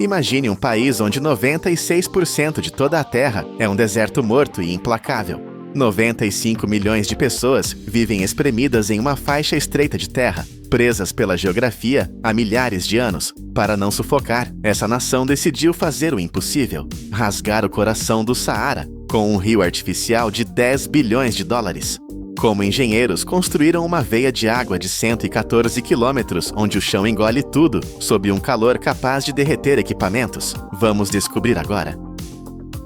Imagine um país onde 96% de toda a terra é um deserto morto e implacável. 95 milhões de pessoas vivem espremidas em uma faixa estreita de terra, presas pela geografia há milhares de anos. Para não sufocar, essa nação decidiu fazer o impossível: rasgar o coração do Saara com um rio artificial de 10 bilhões de dólares. Como engenheiros construíram uma veia de água de 114 quilômetros, onde o chão engole tudo, sob um calor capaz de derreter equipamentos? Vamos descobrir agora.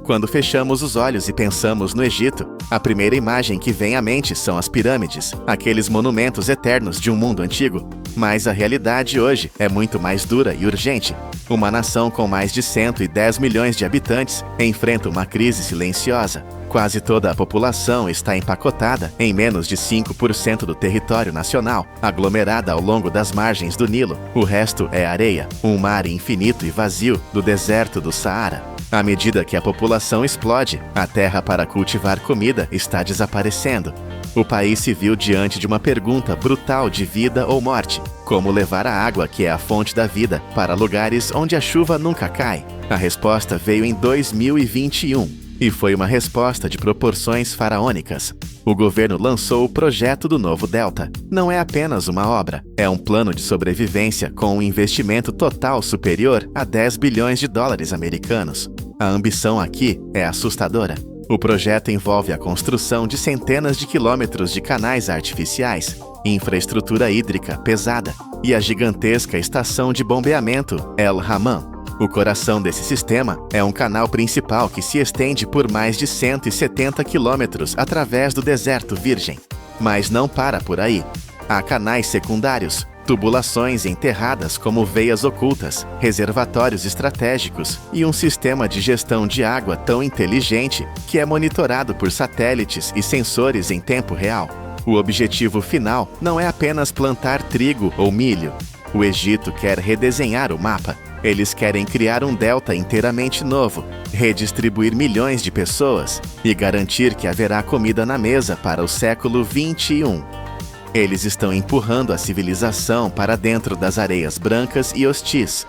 Quando fechamos os olhos e pensamos no Egito, a primeira imagem que vem à mente são as pirâmides, aqueles monumentos eternos de um mundo antigo. Mas a realidade hoje é muito mais dura e urgente. Uma nação com mais de 110 milhões de habitantes enfrenta uma crise silenciosa. Quase toda a população está empacotada em menos de 5% do território nacional, aglomerada ao longo das margens do Nilo. O resto é areia, um mar infinito e vazio do deserto do Saara. À medida que a população explode, a terra para cultivar comida está desaparecendo. O país se viu diante de uma pergunta brutal de vida ou morte: como levar a água, que é a fonte da vida, para lugares onde a chuva nunca cai? A resposta veio em 2021. E foi uma resposta de proporções faraônicas. O governo lançou o projeto do Novo Delta. Não é apenas uma obra, é um plano de sobrevivência com um investimento total superior a 10 bilhões de dólares americanos. A ambição aqui é assustadora. O projeto envolve a construção de centenas de quilômetros de canais artificiais, infraestrutura hídrica pesada e a gigantesca estação de bombeamento El Hammam. O coração desse sistema é um canal principal que se estende por mais de 170 quilômetros através do deserto virgem. Mas não para por aí. Há canais secundários, tubulações enterradas como veias ocultas, reservatórios estratégicos e um sistema de gestão de água tão inteligente que é monitorado por satélites e sensores em tempo real. O objetivo final não é apenas plantar trigo ou milho. O Egito quer redesenhar o mapa. Eles querem criar um delta inteiramente novo, redistribuir milhões de pessoas e garantir que haverá comida na mesa para o século 21. Eles estão empurrando a civilização para dentro das areias brancas e hostis.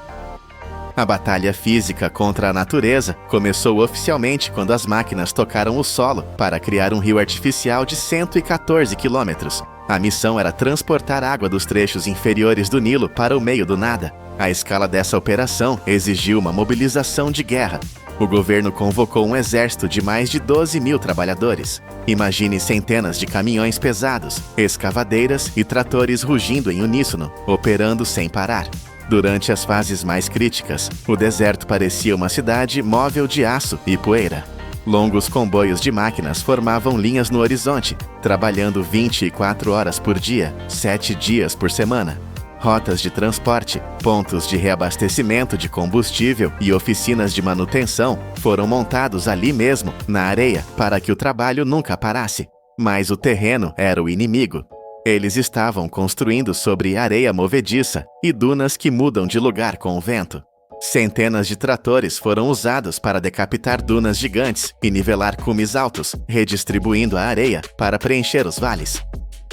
A batalha física contra a natureza começou oficialmente quando as máquinas tocaram o solo para criar um rio artificial de 114 quilômetros. A missão era transportar água dos trechos inferiores do Nilo para o meio do nada. A escala dessa operação exigiu uma mobilização de guerra. O governo convocou um exército de mais de 12 mil trabalhadores. Imagine centenas de caminhões pesados, escavadeiras e tratores rugindo em uníssono, operando sem parar. Durante as fases mais críticas, o deserto parecia uma cidade móvel de aço e poeira. Longos comboios de máquinas formavam linhas no horizonte, trabalhando 24 horas por dia, 7 dias por semana. Rotas de transporte, pontos de reabastecimento de combustível e oficinas de manutenção foram montados ali mesmo, na areia, para que o trabalho nunca parasse. Mas o terreno era o inimigo. Eles estavam construindo sobre areia movediça e dunas que mudam de lugar com o vento. Centenas de tratores foram usados para decapitar dunas gigantes e nivelar cumes altos, redistribuindo a areia para preencher os vales.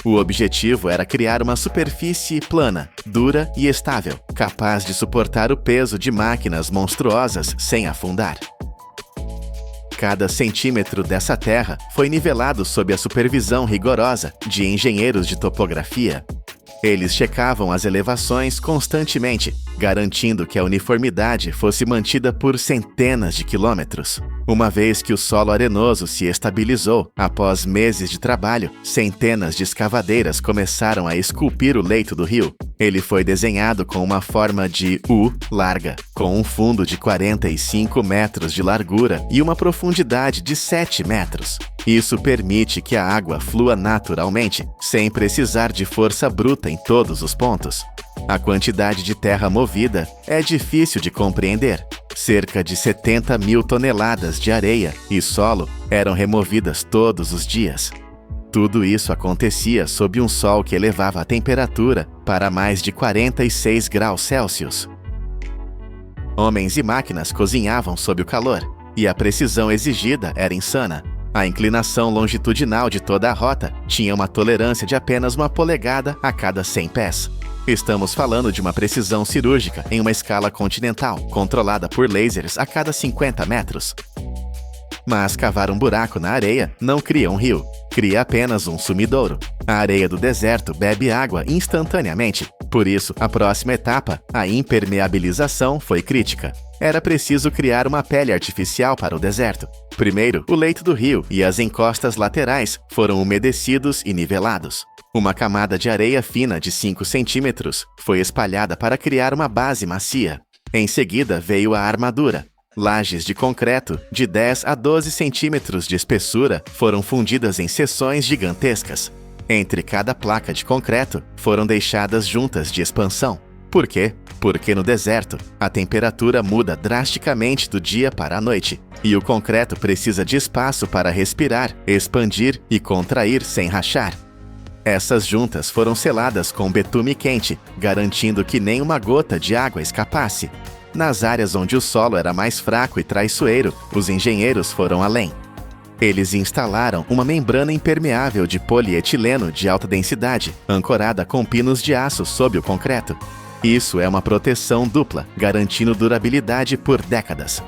O objetivo era criar uma superfície plana, dura e estável, capaz de suportar o peso de máquinas monstruosas sem afundar. Cada centímetro dessa terra foi nivelado sob a supervisão rigorosa de engenheiros de topografia. Eles checavam as elevações constantemente, garantindo que a uniformidade fosse mantida por centenas de quilômetros. Uma vez que o solo arenoso se estabilizou, após meses de trabalho, centenas de escavadeiras começaram a esculpir o leito do rio. Ele foi desenhado com uma forma de U larga, com um fundo de 45 metros de largura e uma profundidade de 7 metros. Isso permite que a água flua naturalmente, sem precisar de força bruta em todos os pontos. A quantidade de terra movida é difícil de compreender. Cerca de 70 mil toneladas de areia e solo eram removidas todos os dias. Tudo isso acontecia sob um sol que elevava a temperatura para mais de 46 graus Celsius. Homens e máquinas cozinhavam sob o calor, e a precisão exigida era insana. A inclinação longitudinal de toda a rota tinha uma tolerância de apenas 1 polegada a cada 100 pés. Estamos falando de uma precisão cirúrgica em uma escala continental, controlada por lasers a cada 50 metros. Mas cavar um buraco na areia não cria um rio, cria apenas um sumidouro. A areia do deserto bebe água instantaneamente. Por isso, a próxima etapa, a impermeabilização, foi crítica. Era preciso criar uma pele artificial para o deserto. Primeiro, o leito do rio e as encostas laterais foram umedecidos e nivelados. Uma camada de areia fina de 5 centímetros foi espalhada para criar uma base macia. Em seguida veio a armadura. Lajes de concreto de 10 a 12 centímetros de espessura foram fundidas em seções gigantescas. Entre cada placa de concreto foram deixadas juntas de expansão. Por quê? Porque no deserto, a temperatura muda drasticamente do dia para a noite, e o concreto precisa de espaço para respirar, expandir e contrair sem rachar. Essas juntas foram seladas com betume quente, garantindo que nem uma gota de água escapasse. Nas áreas onde o solo era mais fraco e traiçoeiro, os engenheiros foram além. Eles instalaram uma membrana impermeável de polietileno de alta densidade, ancorada com pinos de aço sob o concreto. Isso é uma proteção dupla, garantindo durabilidade por décadas.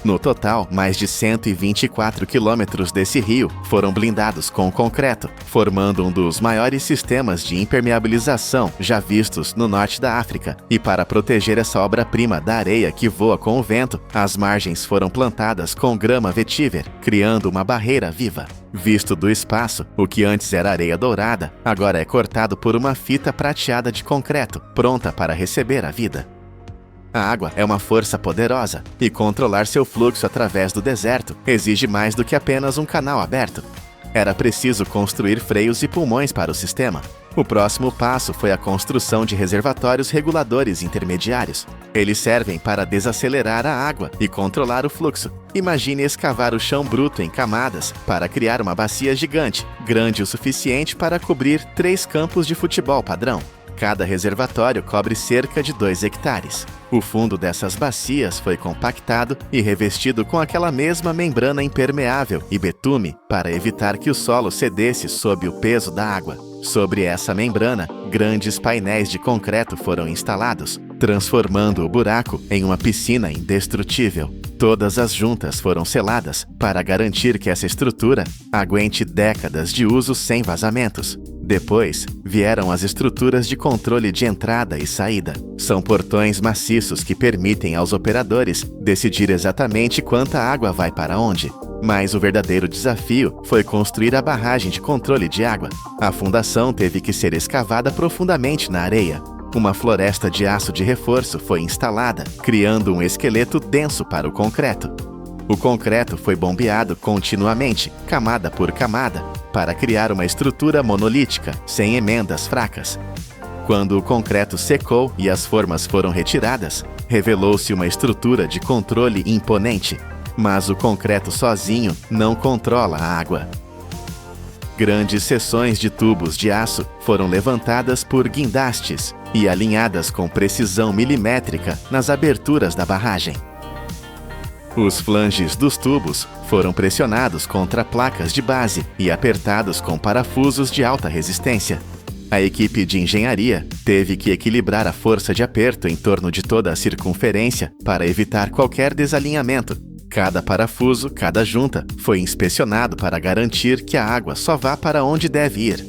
No total, mais de 124 quilômetros desse rio foram blindados com concreto, formando um dos maiores sistemas de impermeabilização já vistos no norte da África. E para proteger essa obra-prima da areia que voa com o vento, as margens foram plantadas com grama vetiver, criando uma barreira viva. Visto do espaço, o que antes era areia dourada, agora é cortado por uma fita prateada de concreto, pronta para receber a vida. A água é uma força poderosa, e controlar seu fluxo através do deserto exige mais do que apenas um canal aberto. Era preciso construir freios e pulmões para o sistema. O próximo passo foi a construção de reservatórios reguladores intermediários. Eles servem para desacelerar a água e controlar o fluxo. Imagine escavar o chão bruto em camadas para criar uma bacia gigante, grande o suficiente para cobrir 3 campos de futebol padrão. Cada reservatório cobre cerca de 2 hectares. O fundo dessas bacias foi compactado e revestido com aquela mesma membrana impermeável e betume para evitar que o solo cedesse sob o peso da água. Sobre essa membrana, grandes painéis de concreto foram instalados, transformando o buraco em uma piscina indestrutível. Todas as juntas foram seladas para garantir que essa estrutura aguente décadas de uso sem vazamentos. Depois, vieram as estruturas de controle de entrada e saída. São portões maciços que permitem aos operadores decidir exatamente quanta água vai para onde. Mas o verdadeiro desafio foi construir a barragem de controle de água. A fundação teve que ser escavada profundamente na areia. Uma floresta de aço de reforço foi instalada, criando um esqueleto denso para o concreto. O concreto foi bombeado continuamente, camada por camada, para criar uma estrutura monolítica, sem emendas fracas. Quando o concreto secou e as formas foram retiradas, revelou-se uma estrutura de controle imponente. Mas o concreto sozinho não controla a água. Grandes seções de tubos de aço foram levantadas por guindastes e alinhadas com precisão milimétrica nas aberturas da barragem. Os flanges dos tubos foram pressionados contra placas de base e apertados com parafusos de alta resistência. A equipe de engenharia teve que equilibrar a força de aperto em torno de toda a circunferência para evitar qualquer desalinhamento. Cada parafuso, cada junta, foi inspecionado para garantir que a água só vá para onde deve ir.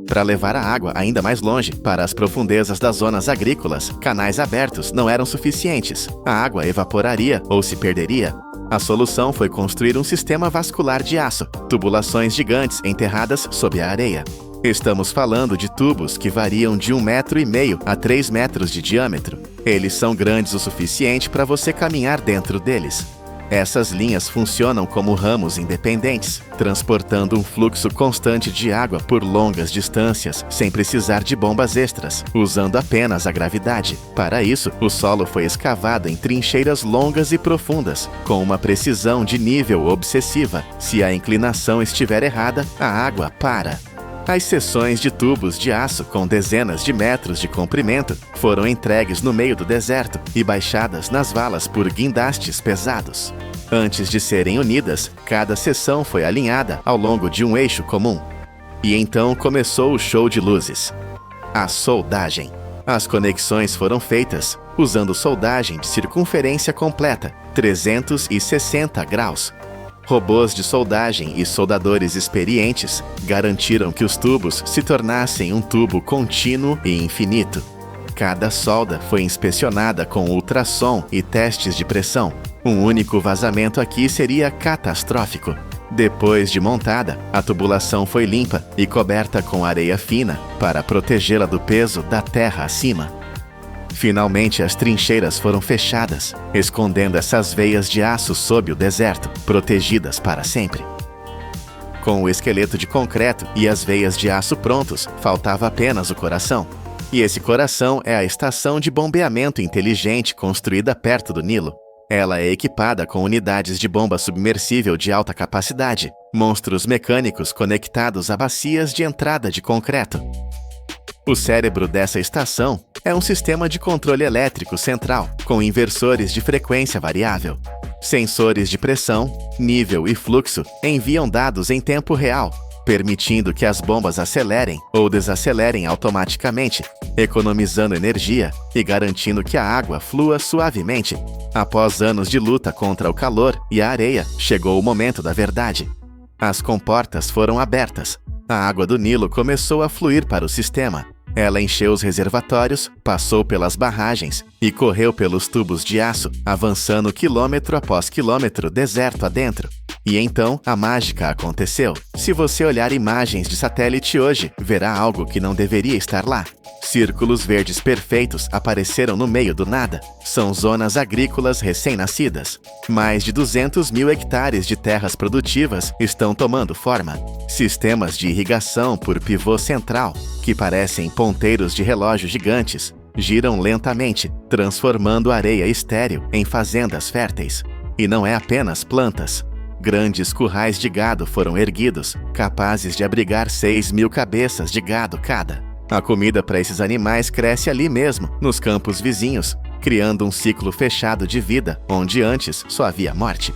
Para levar a água ainda mais longe, para as profundezas das zonas agrícolas, canais abertos não eram suficientes. A água evaporaria ou se perderia. A solução foi construir um sistema vascular de aço, tubulações gigantes enterradas sob a areia. Estamos falando de tubos que variam de 1,5 metro a 3 metros de diâmetro. Eles são grandes o suficiente para você caminhar dentro deles. Essas linhas funcionam como ramos independentes, transportando um fluxo constante de água por longas distâncias, sem precisar de bombas extras, usando apenas a gravidade. Para isso, o solo foi escavado em trincheiras longas e profundas, com uma precisão de nível obsessiva. Se a inclinação estiver errada, a água para. As seções de tubos de aço com dezenas de metros de comprimento foram entregues no meio do deserto e baixadas nas valas por guindastes pesados. Antes de serem unidas, cada seção foi alinhada ao longo de um eixo comum. E então começou o show de luzes. A soldagem. As conexões foram feitas usando soldagem de circunferência completa, 360 graus. Robôs de soldagem e soldadores experientes garantiram que os tubos se tornassem um tubo contínuo e infinito. Cada solda foi inspecionada com ultrassom e testes de pressão. Um único vazamento aqui seria catastrófico. Depois de montada, a tubulação foi limpa e coberta com areia fina para protegê-la do peso da terra acima. Finalmente, as trincheiras foram fechadas, escondendo essas veias de aço sob o deserto, protegidas para sempre. Com o esqueleto de concreto e as veias de aço prontos, faltava apenas o coração. E esse coração é a estação de bombeamento inteligente construída perto do Nilo. Ela é equipada com unidades de bomba submersível de alta capacidade, monstros mecânicos conectados a bacias de entrada de concreto. O cérebro dessa estação é um sistema de controle elétrico central, com inversores de frequência variável. Sensores de pressão, nível e fluxo enviam dados em tempo real, permitindo que as bombas acelerem ou desacelerem automaticamente, economizando energia e garantindo que a água flua suavemente. Após anos de luta contra o calor e a areia, chegou o momento da verdade. As comportas foram abertas. A água do Nilo começou a fluir para o sistema. Ela encheu os reservatórios, passou pelas barragens e correu pelos tubos de aço, avançando quilômetro após quilômetro deserto adentro. E então, a mágica aconteceu. Se você olhar imagens de satélite hoje, verá algo que não deveria estar lá. Círculos verdes perfeitos apareceram no meio do nada. São zonas agrícolas recém-nascidas. Mais de 200 mil hectares de terras produtivas estão tomando forma. Sistemas de irrigação por pivô central, que parecem ponteiros de relógio gigantes, giram lentamente, transformando areia estéril em fazendas férteis. E não é apenas plantas. Grandes currais de gado foram erguidos, capazes de abrigar 6.000 cabeças de gado cada. A comida para esses animais cresce ali mesmo, nos campos vizinhos, criando um ciclo fechado de vida, onde antes só havia morte.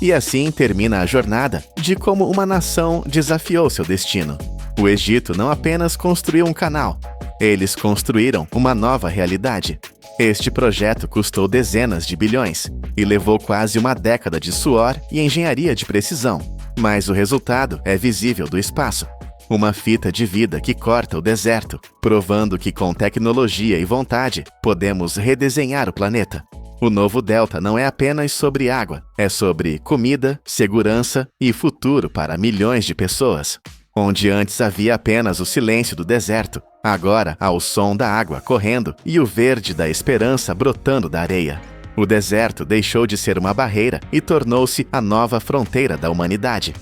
E assim termina a jornada de como uma nação desafiou seu destino. O Egito não apenas construiu um canal, eles construíram uma nova realidade. Este projeto custou dezenas de bilhões e levou quase uma década de suor e engenharia de precisão, mas o resultado é visível do espaço. Uma fita de vida que corta o deserto, provando que com tecnologia e vontade podemos redesenhar o planeta. O novo Delta não é apenas sobre água, é sobre comida, segurança e futuro para milhões de pessoas. Onde antes havia apenas o silêncio do deserto, agora há o som da água correndo e o verde da esperança brotando da areia. O deserto deixou de ser uma barreira e tornou-se a nova fronteira da humanidade.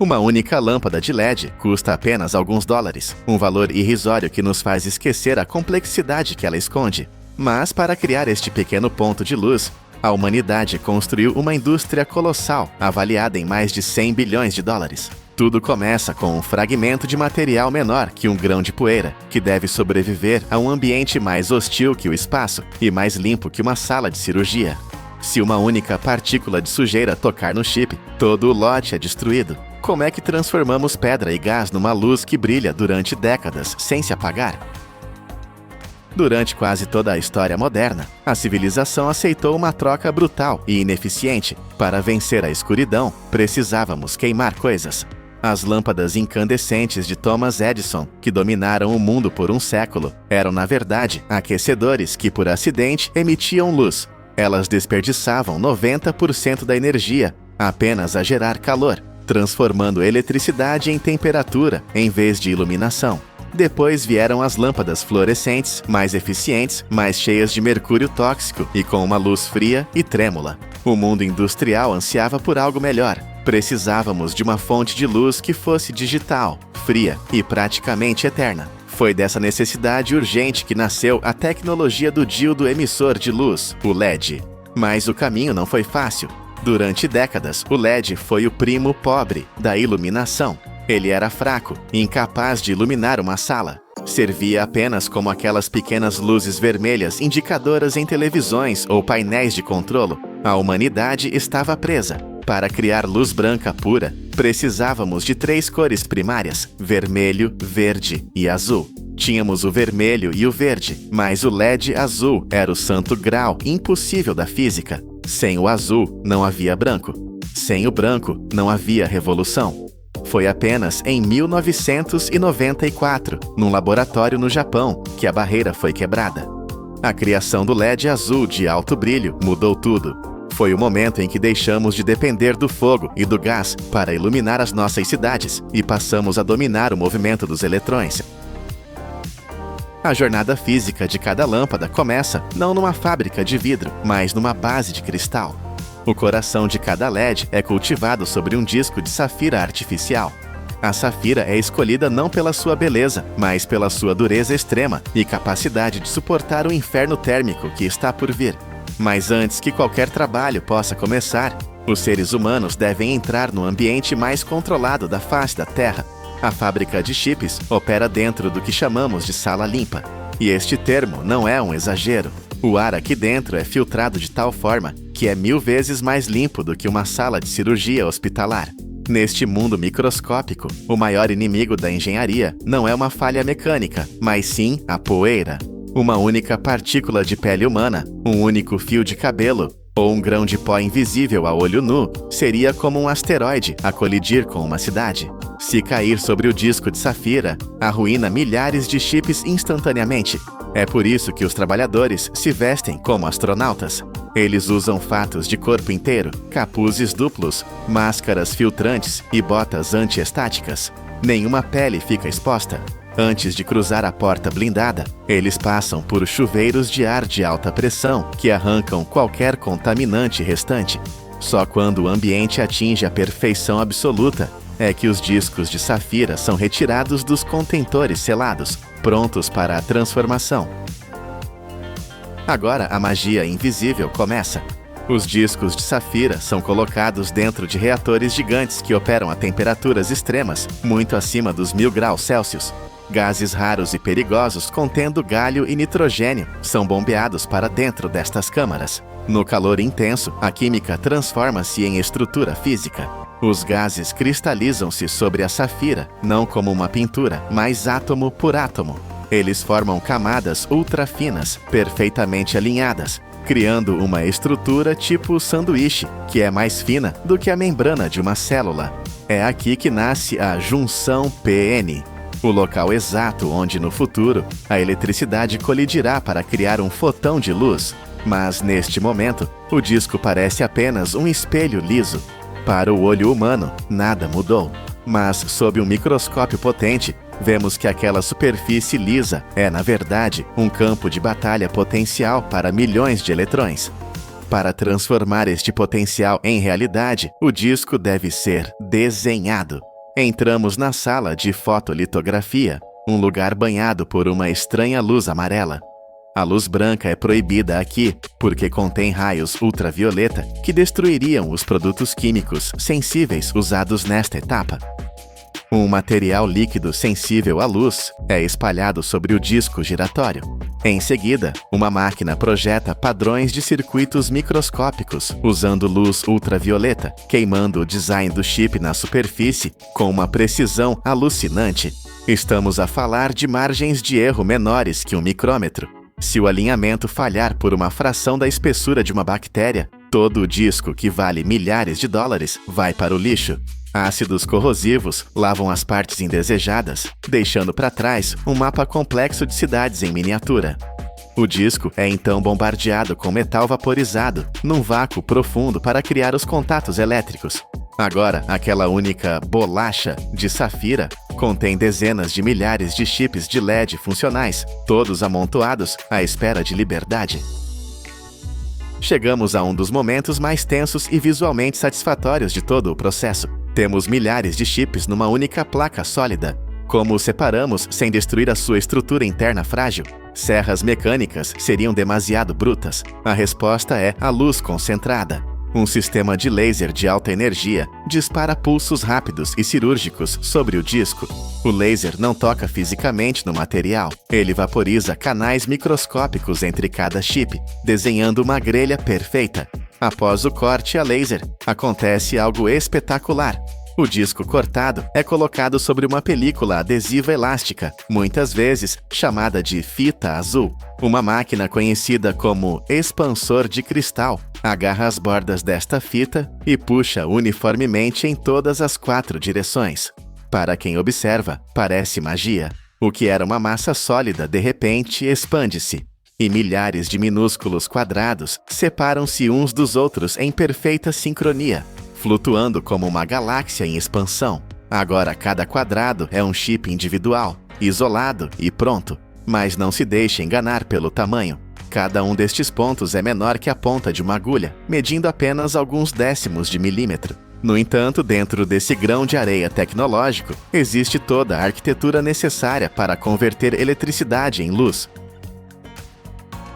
Uma única lâmpada de LED custa apenas alguns dólares, um valor irrisório que nos faz esquecer a complexidade que ela esconde. Mas para criar este pequeno ponto de luz, a humanidade construiu uma indústria colossal, avaliada em mais de 100 bilhões de dólares. Tudo começa com um fragmento de material menor que um grão de poeira, que deve sobreviver a um ambiente mais hostil que o espaço e mais limpo que uma sala de cirurgia. Se uma única partícula de sujeira tocar no chip, todo o lote é destruído. Como é que transformamos pedra e gás numa luz que brilha durante décadas sem se apagar? Durante quase toda a história moderna, a civilização aceitou uma troca brutal e ineficiente. Para vencer a escuridão, precisávamos queimar coisas. As lâmpadas incandescentes de Thomas Edison, que dominaram o mundo por um século, eram na verdade aquecedores que por acidente emitiam luz. Elas desperdiçavam 90% da energia apenas a gerar calor, transformando eletricidade em temperatura em vez de iluminação. Depois vieram as lâmpadas fluorescentes, mais eficientes, mais cheias de mercúrio tóxico e com uma luz fria e trêmula. O mundo industrial ansiava por algo melhor. Precisávamos de uma fonte de luz que fosse digital, fria e praticamente eterna. Foi dessa necessidade urgente que nasceu a tecnologia do diodo emissor de luz, o LED. Mas o caminho não foi fácil. Durante décadas, o LED foi o primo pobre da iluminação. Ele era fraco, incapaz de iluminar uma sala. Servia apenas como aquelas pequenas luzes vermelhas indicadoras em televisões ou painéis de controlo. A humanidade estava presa. Para criar luz branca pura, precisávamos de 3 cores primárias: vermelho, verde e azul. Tínhamos o vermelho e o verde, mas o LED azul era o santo grau impossível da física. Sem o azul, não havia branco. Sem o branco, não havia revolução. Foi apenas em 1994, num laboratório no Japão, que a barreira foi quebrada. A criação do LED azul de alto brilho mudou tudo. Foi o momento em que deixamos de depender do fogo e do gás para iluminar as nossas cidades e passamos a dominar o movimento dos eletrões. A jornada física de cada lâmpada começa não numa fábrica de vidro, mas numa base de cristal. O coração de cada LED é cultivado sobre um disco de safira artificial. A safira é escolhida não pela sua beleza, mas pela sua dureza extrema e capacidade de suportar o inferno térmico que está por vir. Mas antes que qualquer trabalho possa começar, os seres humanos devem entrar no ambiente mais controlado da face da Terra. A fábrica de chips opera dentro do que chamamos de sala limpa. E este termo não é um exagero. O ar aqui dentro é filtrado de tal forma que é 1000 vezes mais limpo do que uma sala de cirurgia hospitalar. Neste mundo microscópico, o maior inimigo da engenharia não é uma falha mecânica, mas sim a poeira. Uma única partícula de pele humana, um único fio de cabelo ou um grão de pó invisível a olho nu seria como um asteroide a colidir com uma cidade. Se cair sobre o disco de safira, arruína milhares de chips instantaneamente. É por isso que os trabalhadores se vestem como astronautas. Eles usam fatos de corpo inteiro, capuzes duplos, máscaras filtrantes e botas antiestáticas. Nenhuma pele fica exposta. Antes de cruzar a porta blindada, eles passam por chuveiros de ar de alta pressão que arrancam qualquer contaminante restante. Só quando o ambiente atinge a perfeição absoluta é que os discos de safira são retirados dos contentores selados, prontos para a transformação. Agora a magia invisível começa. Os discos de safira são colocados dentro de reatores gigantes que operam a temperaturas extremas, muito acima dos 1000 graus Celsius. Gases raros e perigosos contendo galho e nitrogênio são bombeados para dentro destas câmaras. No calor intenso, a química transforma-se em estrutura física. Os gases cristalizam-se sobre a safira, não como uma pintura, mas átomo por átomo. Eles formam camadas ultrafinas, perfeitamente alinhadas, criando uma estrutura tipo sanduíche, que é mais fina do que a membrana de uma célula. É aqui que nasce a junção PN. O local exato onde, no futuro, a eletricidade colidirá para criar um fotão de luz. Mas, neste momento, o disco parece apenas um espelho liso. Para o olho humano, nada mudou. Mas, sob um microscópio potente, vemos que aquela superfície lisa é, na verdade, um campo de batalha potencial para milhões de eletrões. Para transformar este potencial em realidade, o disco deve ser desenhado. Entramos na sala de fotolitografia, um lugar banhado por uma estranha luz amarela. A luz branca é proibida aqui porque contém raios ultravioleta que destruiriam os produtos químicos sensíveis usados nesta etapa. Um material líquido sensível à luz é espalhado sobre o disco giratório. Em seguida, uma máquina projeta padrões de circuitos microscópicos usando luz ultravioleta, queimando o design do chip na superfície com uma precisão alucinante. Estamos a falar de margens de erro menores que um micrômetro. Se o alinhamento falhar por uma fração da espessura de uma bactéria, todo o disco, que vale milhares de dólares, vai para o lixo. Ácidos corrosivos lavam as partes indesejadas, deixando para trás um mapa complexo de cidades em miniatura. O disco é então bombardeado com metal vaporizado, num vácuo profundo para criar os contatos elétricos. Agora, aquela única bolacha de safira contém dezenas de milhares de chips de LED funcionais, todos amontoados à espera de liberdade. Chegamos a um dos momentos mais tensos e visualmente satisfatórios de todo o processo. Temos milhares de chips numa única placa sólida. Como os separamos sem destruir a sua estrutura interna frágil? Serras mecânicas seriam demasiado brutas. A resposta é a luz concentrada. Um sistema de laser de alta energia dispara pulsos rápidos e cirúrgicos sobre o disco. O laser não toca fisicamente no material. Ele vaporiza canais microscópicos entre cada chip, desenhando uma grelha perfeita. Após o corte a laser, acontece algo espetacular. O disco cortado é colocado sobre uma película adesiva elástica, muitas vezes chamada de fita azul. Uma máquina conhecida como expansor de cristal agarra as bordas desta fita e puxa uniformemente em todas as 4 direções. Para quem observa, parece magia. O que era uma massa sólida, de repente, expande-se. E milhares de minúsculos quadrados separam-se uns dos outros em perfeita sincronia, flutuando como uma galáxia em expansão. Agora cada quadrado é um chip individual, isolado e pronto. Mas não se deixe enganar pelo tamanho. Cada um destes pontos é menor que a ponta de uma agulha, medindo apenas alguns décimos de milímetro. No entanto, dentro desse grão de areia tecnológico, existe toda a arquitetura necessária para converter eletricidade em luz.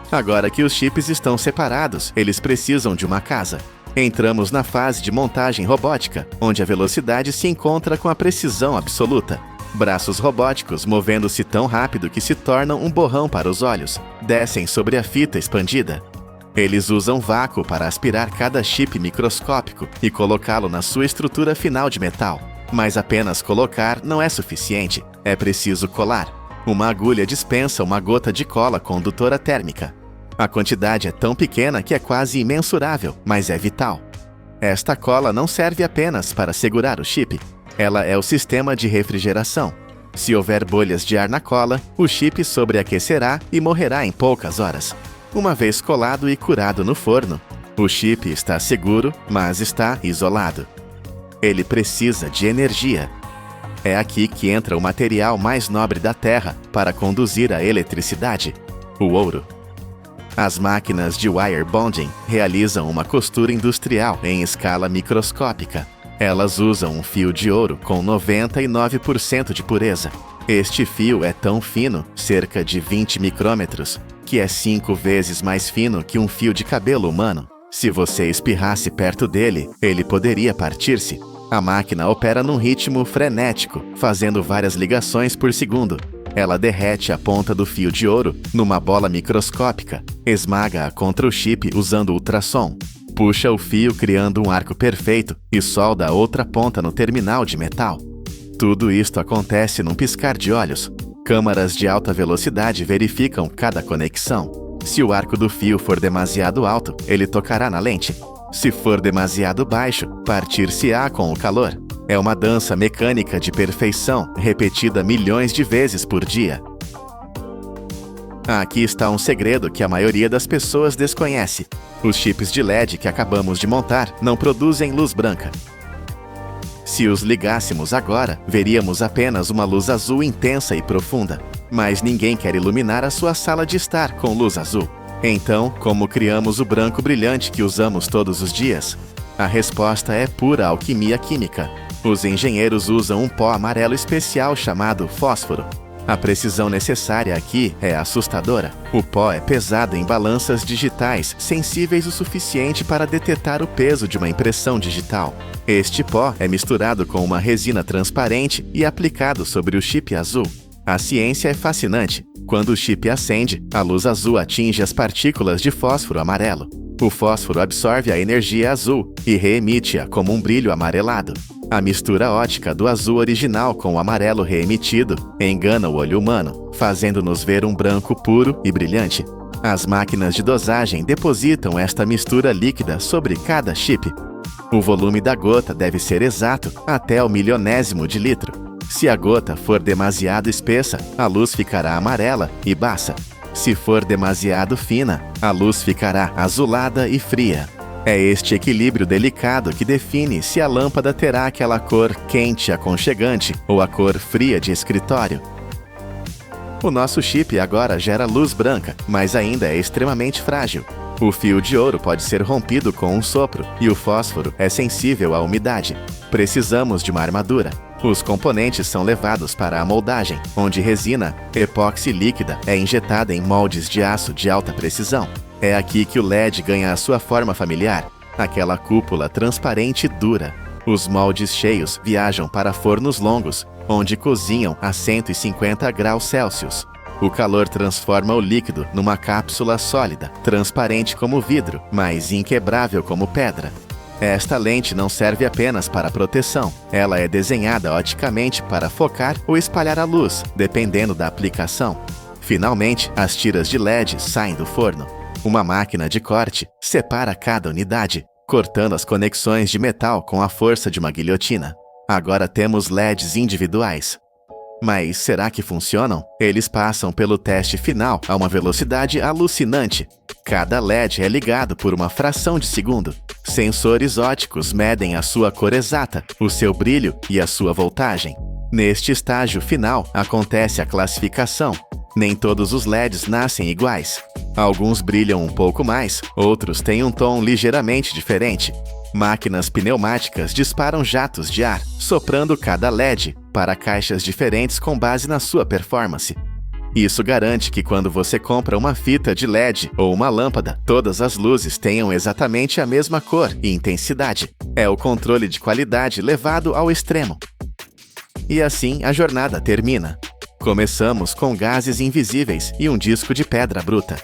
Agora que os chips estão separados, eles precisam de uma casa. Entramos na fase de montagem robótica, onde a velocidade se encontra com a precisão absoluta. Braços robóticos movendo-se tão rápido que se tornam um borrão para os olhos, descem sobre a fita expandida. Eles usam vácuo para aspirar cada chip microscópico e colocá-lo na sua estrutura final de metal. Mas apenas colocar não é suficiente, é preciso colar. Uma agulha dispensa uma gota de cola condutora térmica. A quantidade é tão pequena que é quase imensurável, mas é vital. Esta cola não serve apenas para segurar o chip. Ela é o sistema de refrigeração. Se houver bolhas de ar na cola, o chip sobreaquecerá e morrerá em poucas horas. Uma vez colado e curado no forno, o chip está seguro, mas está isolado. Ele precisa de energia. É aqui que entra o material mais nobre da Terra para conduzir a eletricidade: o ouro. As máquinas de wire bonding realizam uma costura industrial em escala microscópica. Elas usam um fio de ouro com 99% de pureza. Este fio é tão fino, cerca de 20 micrômetros, que é 5 vezes mais fino que um fio de cabelo humano. Se você espirrasse perto dele, ele poderia partir-se. A máquina opera num ritmo frenético, fazendo várias ligações por segundo. Ela derrete a ponta do fio de ouro numa bola microscópica, esmaga-a contra o chip usando ultrassom, puxa o fio criando um arco perfeito e solda a outra ponta no terminal de metal. Tudo isto acontece num piscar de olhos. Câmaras de alta velocidade verificam cada conexão. Se o arco do fio for demasiado alto, ele tocará na lente. Se for demasiado baixo, partir-se-á com o calor. É uma dança mecânica de perfeição, repetida milhões de vezes por dia. Aqui está um segredo que a maioria das pessoas desconhece. Os chips de LED que acabamos de montar não produzem luz branca. Se os ligássemos agora, veríamos apenas uma luz azul intensa e profunda. Mas ninguém quer iluminar a sua sala de estar com luz azul. Então, como criamos o branco brilhante que usamos todos os dias? A resposta é pura alquimia química. Os engenheiros usam um pó amarelo especial chamado fósforo. A precisão necessária aqui é assustadora. O pó é pesado em balanças digitais, sensíveis o suficiente para detectar o peso de uma impressão digital. Este pó é misturado com uma resina transparente e aplicado sobre o chip azul. A ciência é fascinante. Quando o chip acende, a luz azul atinge as partículas de fósforo amarelo. O fósforo absorve a energia azul e reemite-a como um brilho amarelado. A mistura ótica do azul original com o amarelo reemitido engana o olho humano, fazendo-nos ver um branco puro e brilhante. As máquinas de dosagem depositam esta mistura líquida sobre cada chip. O volume da gota deve ser exato até o milionésimo de litro. Se a gota for demasiado espessa, a luz ficará amarela e baça. Se for demasiado fina, a luz ficará azulada e fria. É este equilíbrio delicado que define se a lâmpada terá aquela cor quente aconchegante ou a cor fria de escritório. O nosso chip agora gera luz branca, mas ainda é extremamente frágil. O fio de ouro pode ser rompido com um sopro e o fósforo é sensível à umidade. Precisamos de uma armadura. Os componentes são levados para a moldagem, onde resina epóxi líquida é injetada em moldes de aço de alta precisão. É aqui que o LED ganha a sua forma familiar, aquela cúpula transparente e dura. Os moldes cheios viajam para fornos longos, onde cozinham a 150 graus Celsius. O calor transforma o líquido numa cápsula sólida, transparente como vidro, mas inquebrável como pedra. Esta lente não serve apenas para proteção. Ela é desenhada oticamente para focar ou espalhar a luz, dependendo da aplicação. Finalmente, as tiras de LED saem do forno. Uma máquina de corte separa cada unidade, cortando as conexões de metal com a força de uma guilhotina. Agora temos LEDs individuais. Mas será que funcionam? Eles passam pelo teste final a uma velocidade alucinante. Cada LED é ligado por uma fração de segundo. Sensores óticos medem a sua cor exata, o seu brilho e a sua voltagem. Neste estágio final acontece a classificação. Nem todos os LEDs nascem iguais. Alguns brilham um pouco mais, outros têm um tom ligeiramente diferente. Máquinas pneumáticas disparam jatos de ar, soprando cada LED para caixas diferentes com base na sua performance. Isso garante que quando você compra uma fita de LED ou uma lâmpada, todas as luzes tenham exatamente a mesma cor e intensidade. É o controle de qualidade levado ao extremo. E assim a jornada termina. Começamos com gases invisíveis e um disco de pedra bruta.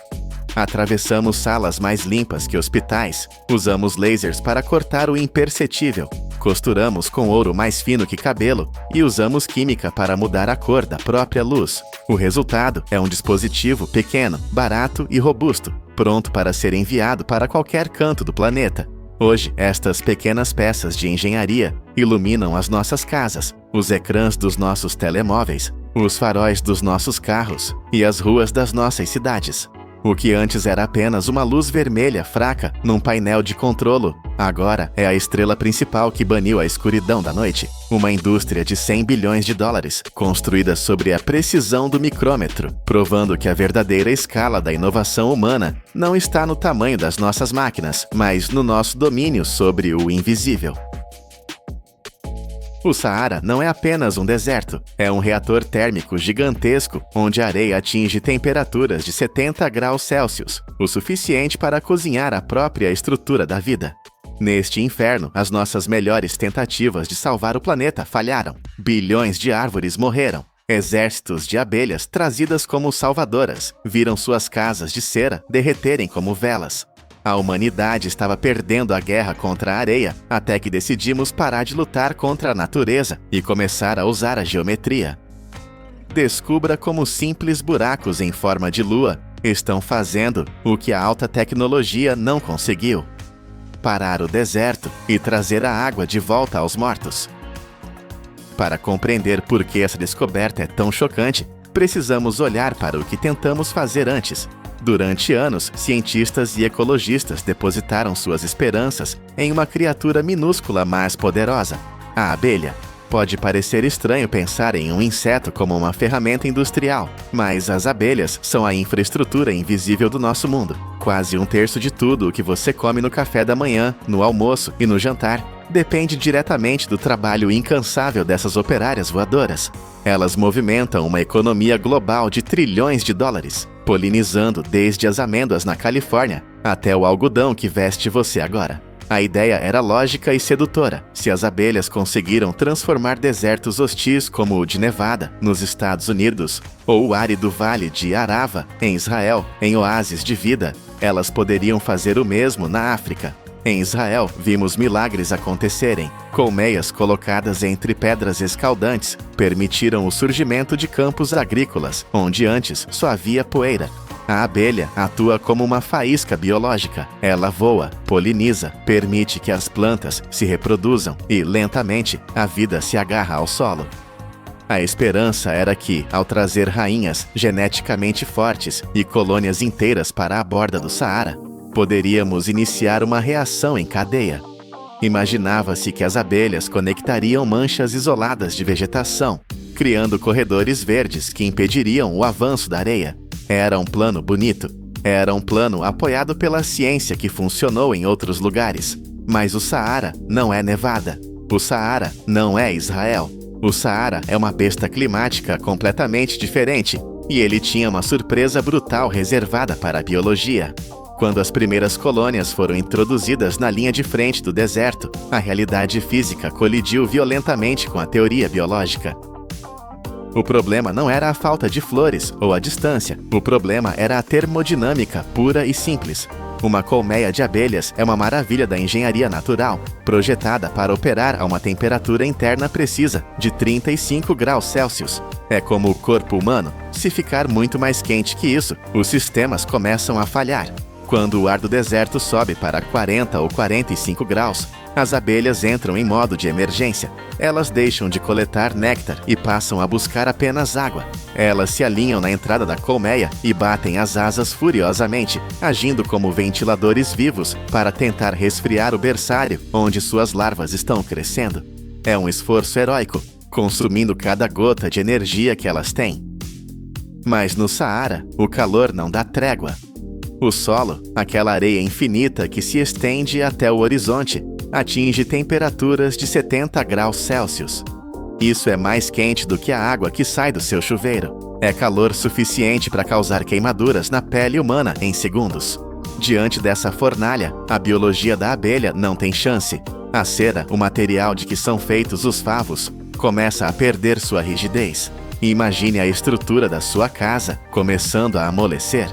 Atravessamos salas mais limpas que hospitais, usamos lasers para cortar o imperceptível, costuramos com ouro mais fino que cabelo e usamos química para mudar a cor da própria luz. O resultado é um dispositivo pequeno, barato e robusto, pronto para ser enviado para qualquer canto do planeta. Hoje, estas pequenas peças de engenharia iluminam as nossas casas, os ecrãs dos nossos telemóveis, os faróis dos nossos carros e as ruas das nossas cidades. O que antes era apenas uma luz vermelha fraca num painel de controlo, agora é a estrela principal que baniu a escuridão da noite. Uma indústria de 100 bilhões de dólares, construída sobre a precisão do micrômetro, provando que a verdadeira escala da inovação humana não está no tamanho das nossas máquinas, mas no nosso domínio sobre o invisível. O Saara não é apenas um deserto, é um reator térmico gigantesco onde a areia atinge temperaturas de 70 graus Celsius, o suficiente para cozinhar a própria estrutura da vida. Neste inferno, as nossas melhores tentativas de salvar o planeta falharam. Bilhões de árvores morreram. Exércitos de abelhas trazidas como salvadoras viram suas casas de cera derreterem como velas. A humanidade estava perdendo a guerra contra a areia, até que decidimos parar de lutar contra a natureza e começar a usar a geometria. Descubra como simples buracos em forma de lua estão fazendo o que a alta tecnologia não conseguiu: parar o deserto e trazer a água de volta aos mortos. Para compreender por que essa descoberta é tão chocante, precisamos olhar para o que tentamos fazer antes. Durante anos, cientistas e ecologistas depositaram suas esperanças em uma criatura minúscula mas poderosa: a abelha. Pode parecer estranho pensar em um inseto como uma ferramenta industrial, mas as abelhas são a infraestrutura invisível do nosso mundo. Quase um terço de tudo o que você come no café da manhã, no almoço e no jantar depende diretamente do trabalho incansável dessas operárias voadoras. Elas movimentam uma economia global de trilhões de dólares, polinizando desde as amêndoas na Califórnia até o algodão que veste você agora. A ideia era lógica e sedutora. Se as abelhas conseguiram transformar desertos hostis como o de Nevada, nos Estados Unidos, ou o árido vale de Arava, em Israel, em oásis de vida, elas poderiam fazer o mesmo na África. Em Israel, vimos milagres acontecerem. Colmeias colocadas entre pedras escaldantes permitiram o surgimento de campos agrícolas, onde antes só havia poeira. A abelha atua como uma faísca biológica. Ela voa, poliniza, permite que as plantas se reproduzam e, lentamente, a vida se agarra ao solo. A esperança era que, ao trazer rainhas geneticamente fortes e colônias inteiras para a borda do Saara, poderíamos iniciar uma reação em cadeia. Imaginava-se que as abelhas conectariam manchas isoladas de vegetação, criando corredores verdes que impediriam o avanço da areia. Era um plano bonito. Era um plano apoiado pela ciência que funcionou em outros lugares. Mas o Saara não é Nevada. O Saara não é Israel. O Saara é uma besta climática completamente diferente, e ele tinha uma surpresa brutal reservada para a biologia. Quando as primeiras colônias foram introduzidas na linha de frente do deserto, a realidade física colidiu violentamente com a teoria biológica. O problema não era a falta de flores ou a distância. O problema era a termodinâmica pura e simples. Uma colmeia de abelhas é uma maravilha da engenharia natural, projetada para operar a uma temperatura interna precisa de 35 graus Celsius. É como o corpo humano. Se ficar muito mais quente que isso, os sistemas começam a falhar. Quando o ar do deserto sobe para 40 ou 45 graus, as abelhas entram em modo de emergência. Elas deixam de coletar néctar e passam a buscar apenas água. Elas se alinham na entrada da colmeia e batem as asas furiosamente, agindo como ventiladores vivos para tentar resfriar o berçário onde suas larvas estão crescendo. É um esforço heróico, consumindo cada gota de energia que elas têm. Mas no Saara, o calor não dá trégua. O solo, aquela areia infinita que se estende até o horizonte, atinge temperaturas de 70 graus Celsius. Isso é mais quente do que a água que sai do seu chuveiro. É calor suficiente para causar queimaduras na pele humana em segundos. Diante dessa fornalha, a biologia da abelha não tem chance. A cera, o material de que são feitos os favos, começa a perder sua rigidez. Imagine a estrutura da sua casa começando a amolecer.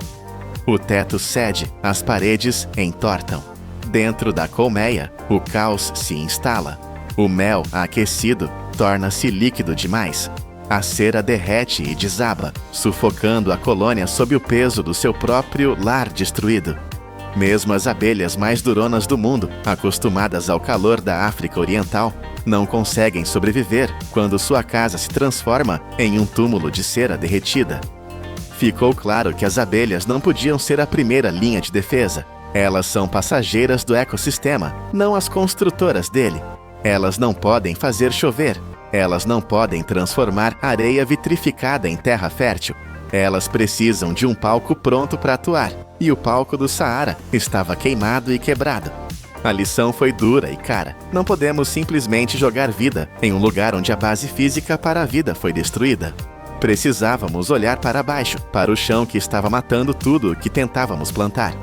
O teto cede, as paredes entortam. Dentro da colmeia, o caos se instala. O mel aquecido torna-se líquido demais. A cera derrete e desaba, sufocando a colônia sob o peso do seu próprio lar destruído. Mesmo as abelhas mais duronas do mundo, acostumadas ao calor da África Oriental, não conseguem sobreviver quando sua casa se transforma em um túmulo de cera derretida. Ficou claro que as abelhas não podiam ser a primeira linha de defesa. Elas são passageiras do ecossistema, não as construtoras dele. Elas não podem fazer chover. Elas não podem transformar areia vitrificada em terra fértil. Elas precisam de um palco pronto para atuar, e o palco do Saara estava queimado e quebrado. A lição foi dura e cara. Não podemos simplesmente jogar vida em um lugar onde a base física para a vida foi destruída. Precisávamos olhar para baixo, para o chão que estava matando tudo o que tentávamos plantar.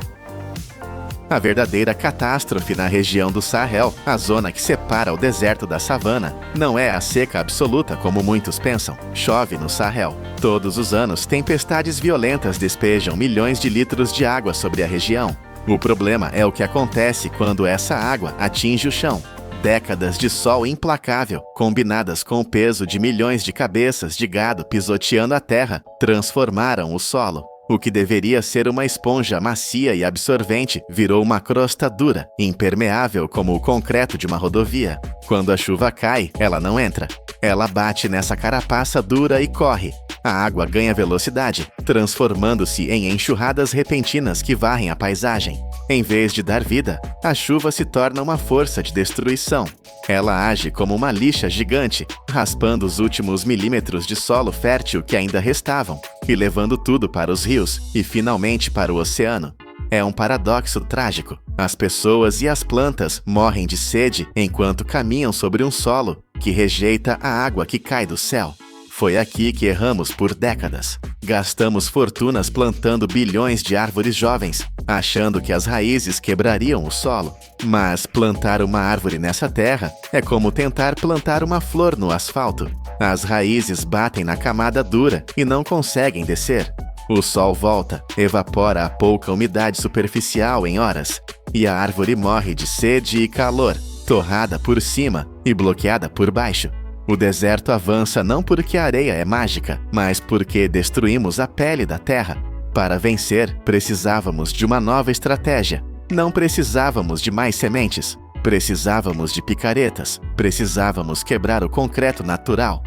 A verdadeira catástrofe na região do Sahel, a zona que separa o deserto da savana, não é a seca absoluta como muitos pensam. Chove no Sahel. Todos os anos, tempestades violentas despejam milhões de litros de água sobre a região. O problema é o que acontece quando essa água atinge o chão. Décadas de sol implacável, combinadas com o peso de milhões de cabeças de gado pisoteando a terra, transformaram o solo. O que deveria ser uma esponja macia e absorvente virou uma crosta dura, impermeável como o concreto de uma rodovia. Quando a chuva cai, ela não entra. Ela bate nessa carapaça dura e corre. A água ganha velocidade, transformando-se em enxurradas repentinas que varrem a paisagem. Em vez de dar vida, a chuva se torna uma força de destruição. Ela age como uma lixa gigante, raspando os últimos milímetros de solo fértil que ainda restavam e levando tudo para os rios e finalmente para o oceano. É um paradoxo trágico. As pessoas e as plantas morrem de sede enquanto caminham sobre um solo que rejeita a água que cai do céu. Foi aqui que erramos por décadas. Gastamos fortunas plantando bilhões de árvores jovens, achando que as raízes quebrariam o solo. Mas plantar uma árvore nessa terra é como tentar plantar uma flor no asfalto. As raízes batem na camada dura e não conseguem descer. O sol volta, evapora a pouca umidade superficial em horas, e a árvore morre de sede e calor, torrada por cima e bloqueada por baixo. O deserto avança não porque a areia é mágica, mas porque destruímos a pele da terra. Para vencer, precisávamos de uma nova estratégia. Não precisávamos de mais sementes. Precisávamos de picaretas. Precisávamos quebrar o concreto natural.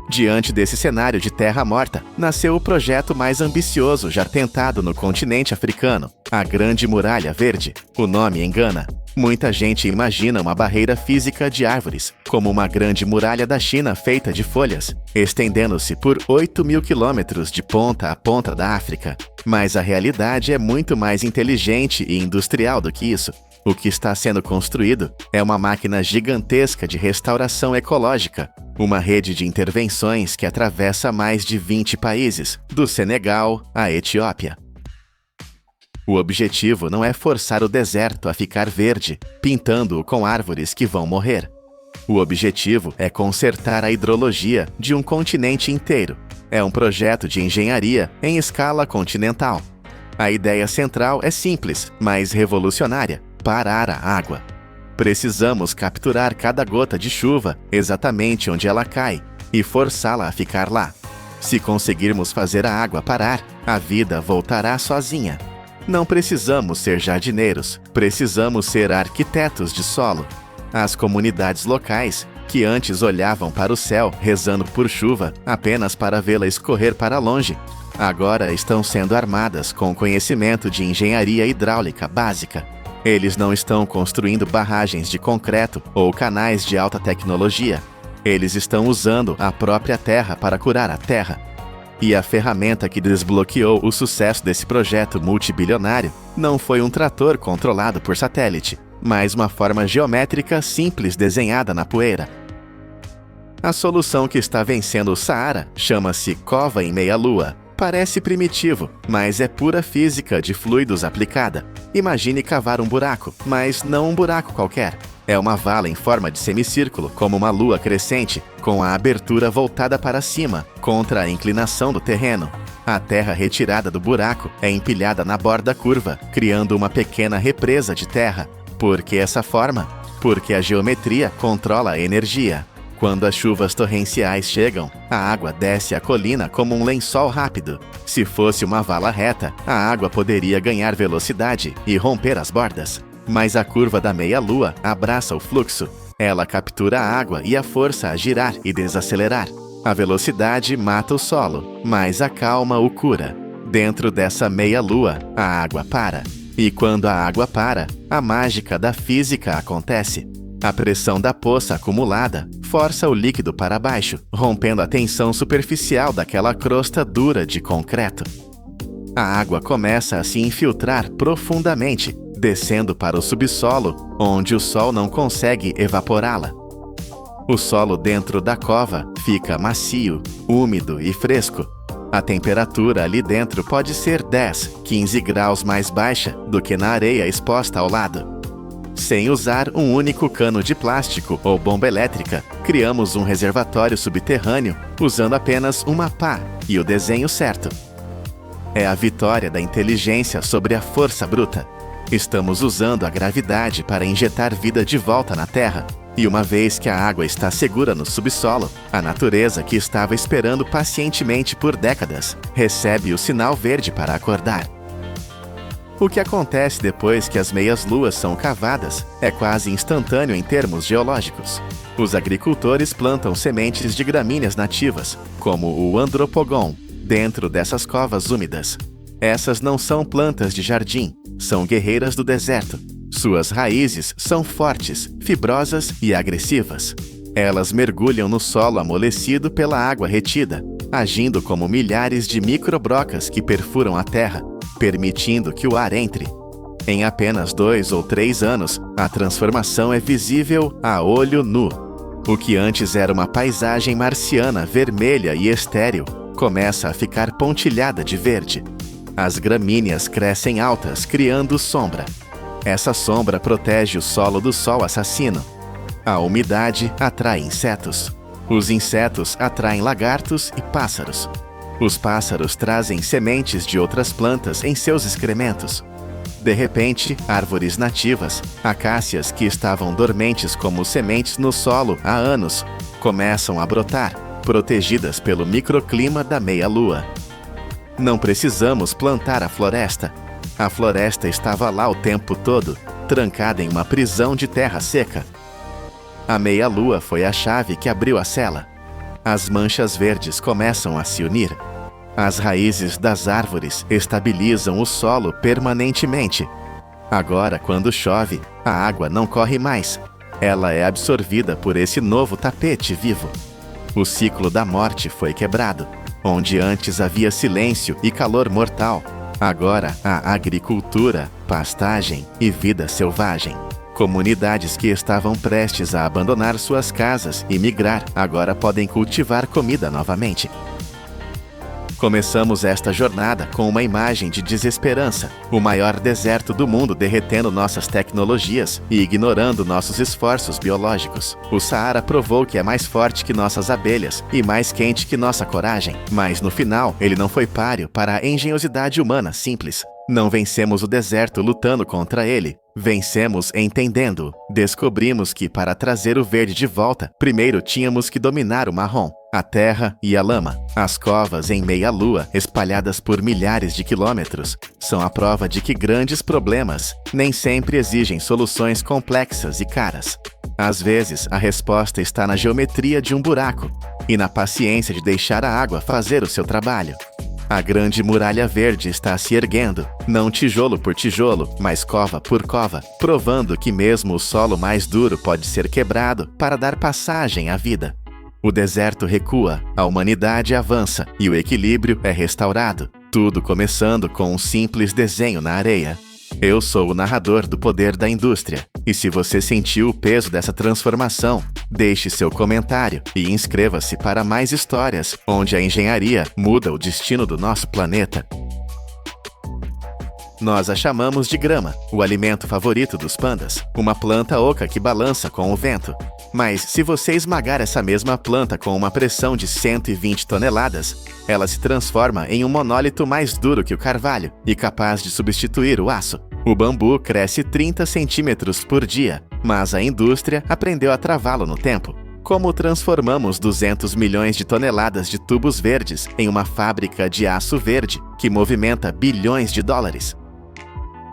Diante desse cenário de terra morta, nasceu o projeto mais ambicioso já tentado no continente africano, a Grande Muralha Verde. O nome engana. Muita gente imagina uma barreira física de árvores, como uma grande muralha da China feita de folhas, estendendo-se por 8.000 quilômetros de ponta a ponta da África. Mas a realidade é muito mais inteligente e industrial do que isso. O que está sendo construído é uma máquina gigantesca de restauração ecológica, uma rede de intervenções que atravessa mais de 20 países, do Senegal à Etiópia. O objetivo não é forçar o deserto a ficar verde, pintando-o com árvores que vão morrer. O objetivo é consertar a hidrologia de um continente inteiro. É um projeto de engenharia em escala continental. A ideia central é simples, mas revolucionária: parar a água. Precisamos capturar cada gota de chuva exatamente onde ela cai e forçá-la a ficar lá. Se conseguirmos fazer a água parar, a vida voltará sozinha. Não precisamos ser jardineiros, precisamos ser arquitetos de solo. As comunidades locais, que antes olhavam para o céu rezando por chuva apenas para vê-la escorrer para longe, agora estão sendo armadas com conhecimento de engenharia hidráulica básica. Eles não estão construindo barragens de concreto ou canais de alta tecnologia. Eles estão usando a própria terra para curar a terra. E a ferramenta que desbloqueou o sucesso desse projeto multibilionário não foi um trator controlado por satélite, mas uma forma geométrica simples desenhada na poeira. A solução que está vencendo o Saara chama-se cova em meia-lua. Parece primitivo, mas é pura física de fluidos aplicada. Imagine cavar um buraco, mas não um buraco qualquer. É uma vala em forma de semicírculo, como uma lua crescente, com a abertura voltada para cima, contra a inclinação do terreno. A terra retirada do buraco é empilhada na borda curva, criando uma pequena represa de terra. Por que essa forma? Porque a geometria controla a energia. Quando as chuvas torrenciais chegam, a água desce a colina como um lençol rápido. Se fosse uma vala reta, a água poderia ganhar velocidade e romper as bordas. Mas a curva da meia-lua abraça o fluxo. Ela captura a água e a força a girar e desacelerar. A velocidade mata o solo, mas a calma o cura. Dentro dessa meia-lua, a água para. E quando a água para, a mágica da física acontece. A pressão da poça acumulada força o líquido para baixo, rompendo a tensão superficial daquela crosta dura de concreto. A água começa a se infiltrar profundamente, descendo para o subsolo, onde o sol não consegue evaporá-la. O solo dentro da cova fica macio, úmido e fresco. A temperatura ali dentro pode ser 10, 15 graus mais baixa do que na areia exposta ao lado. Sem usar um único cano de plástico ou bomba elétrica, criamos um reservatório subterrâneo usando apenas uma pá e o desenho certo. É a vitória da inteligência sobre a força bruta. Estamos usando a gravidade para injetar vida de volta na Terra. E uma vez que a água está segura no subsolo, a natureza que estava esperando pacientemente por décadas recebe o sinal verde para acordar. O que acontece depois que as meias-luas são cavadas é quase instantâneo em termos geológicos. Os agricultores plantam sementes de gramíneas nativas, como o andropogon, dentro dessas covas úmidas. Essas não são plantas de jardim, são guerreiras do deserto. Suas raízes são fortes, fibrosas e agressivas. Elas mergulham no solo amolecido pela água retida, agindo como milhares de microbrocas que perfuram a terra, permitindo que o ar entre. Em apenas 2 ou 3 anos, a transformação é visível a olho nu. O que antes era uma paisagem marciana vermelha e estéril, começa a ficar pontilhada de verde. As gramíneas crescem altas, criando sombra. Essa sombra protege o solo do sol assassino. A umidade atrai insetos. Os insetos atraem lagartos e pássaros. Os pássaros trazem sementes de outras plantas em seus excrementos. De repente, árvores nativas, acácias que estavam dormentes como sementes no solo há anos, começam a brotar, protegidas pelo microclima da meia-lua. Não precisamos plantar a floresta. A floresta estava lá o tempo todo, trancada em uma prisão de terra seca. A meia-lua foi a chave que abriu a cela. As manchas verdes começam a se unir. As raízes das árvores estabilizam o solo permanentemente. Agora, quando chove, a água não corre mais. Ela é absorvida por esse novo tapete vivo. O ciclo da morte foi quebrado. Onde antes havia silêncio e calor mortal, agora há agricultura, pastagem e vida selvagem. Comunidades que estavam prestes a abandonar suas casas e migrar agora podem cultivar comida novamente. Começamos esta jornada com uma imagem de desesperança, o maior deserto do mundo derretendo nossas tecnologias e ignorando nossos esforços biológicos. O Saara provou que é mais forte que nossas abelhas e mais quente que nossa coragem, mas no final ele não foi páreo para a engenhosidade humana simples. Não vencemos o deserto lutando contra ele. Vencemos entendendo. Descobrimos que para trazer o verde de volta, primeiro tínhamos que dominar o marrom, a terra e a lama. As covas em meia-lua, espalhadas por milhares de quilômetros, são a prova de que grandes problemas nem sempre exigem soluções complexas e caras. Às vezes, a resposta está na geometria de um buraco e na paciência de deixar a água fazer o seu trabalho. A grande muralha verde está se erguendo, não tijolo por tijolo, mas cova por cova, provando que mesmo o solo mais duro pode ser quebrado para dar passagem à vida. O deserto recua, a humanidade avança e o equilíbrio é restaurado, tudo começando com um simples desenho na areia. Eu sou o narrador do poder da indústria, e se você sentiu o peso dessa transformação, deixe seu comentário e inscreva-se para mais histórias onde a engenharia muda o destino do nosso planeta. Nós a chamamos de grama, o alimento favorito dos pandas, uma planta oca que balança com o vento. Mas se você esmagar essa mesma planta com uma pressão de 120 toneladas, ela se transforma em um monólito mais duro que o carvalho e capaz de substituir o aço. O bambu cresce 30 centímetros por dia, mas a indústria aprendeu a travá-lo no tempo. Como transformamos 200 milhões de toneladas de tubos verdes em uma fábrica de aço verde que movimenta bilhões de dólares?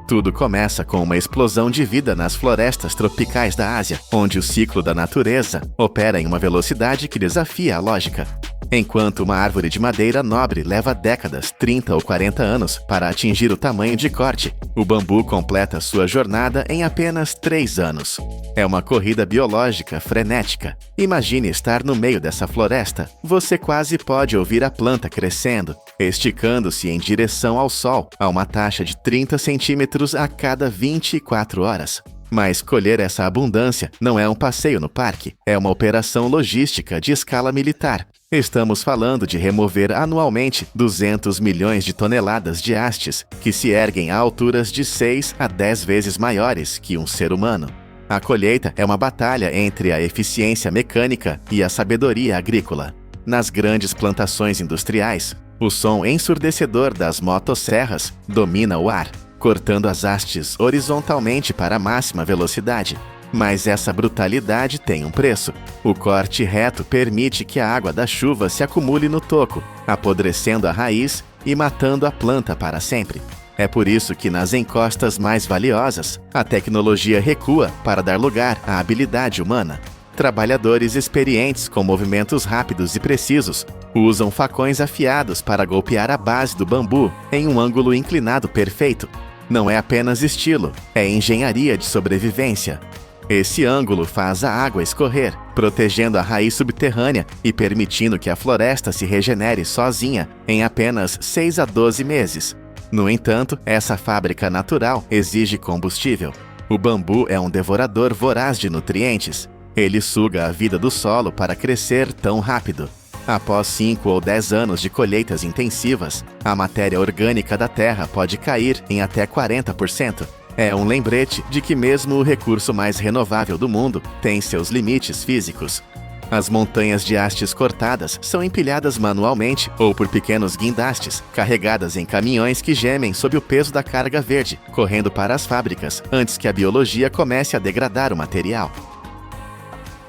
Tudo começa com uma explosão de vida nas florestas tropicais da Ásia, onde o ciclo da natureza opera em uma velocidade que desafia a lógica. Enquanto uma árvore de madeira nobre leva décadas, 30 ou 40 anos, para atingir o tamanho de corte, o bambu completa sua jornada em apenas 3 anos. É uma corrida biológica frenética. Imagine estar no meio dessa floresta. Você quase pode ouvir a planta crescendo, esticando-se em direção ao sol, a uma taxa de 30 centímetros a cada 24 horas. Mas colher essa abundância não é um passeio no parque, é uma operação logística de escala militar. Estamos falando de remover anualmente 200 milhões de toneladas de hastes, que se erguem a alturas de 6 a 10 vezes maiores que um ser humano. A colheita é uma batalha entre a eficiência mecânica e a sabedoria agrícola. Nas grandes plantações industriais, o som ensurdecedor das motosserras domina o ar, cortando as hastes horizontalmente para a máxima velocidade. Mas essa brutalidade tem um preço. O corte reto permite que a água da chuva se acumule no toco, apodrecendo a raiz e matando a planta para sempre. É por isso que nas encostas mais valiosas, a tecnologia recua para dar lugar à habilidade humana. Trabalhadores experientes com movimentos rápidos e precisos usam facões afiados para golpear a base do bambu em um ângulo inclinado perfeito. Não é apenas estilo, é engenharia de sobrevivência. Esse ângulo faz a água escorrer, protegendo a raiz subterrânea e permitindo que a floresta se regenere sozinha em apenas 6 a 12 meses. No entanto, essa fábrica natural exige combustível. O bambu é um devorador voraz de nutrientes. Ele suga a vida do solo para crescer tão rápido. Após 5 ou 10 anos de colheitas intensivas, a matéria orgânica da terra pode cair em até 40%. É um lembrete de que mesmo o recurso mais renovável do mundo tem seus limites físicos. As montanhas de hastes cortadas são empilhadas manualmente ou por pequenos guindastes, carregadas em caminhões que gemem sob o peso da carga verde, correndo para as fábricas antes que a biologia comece a degradar o material.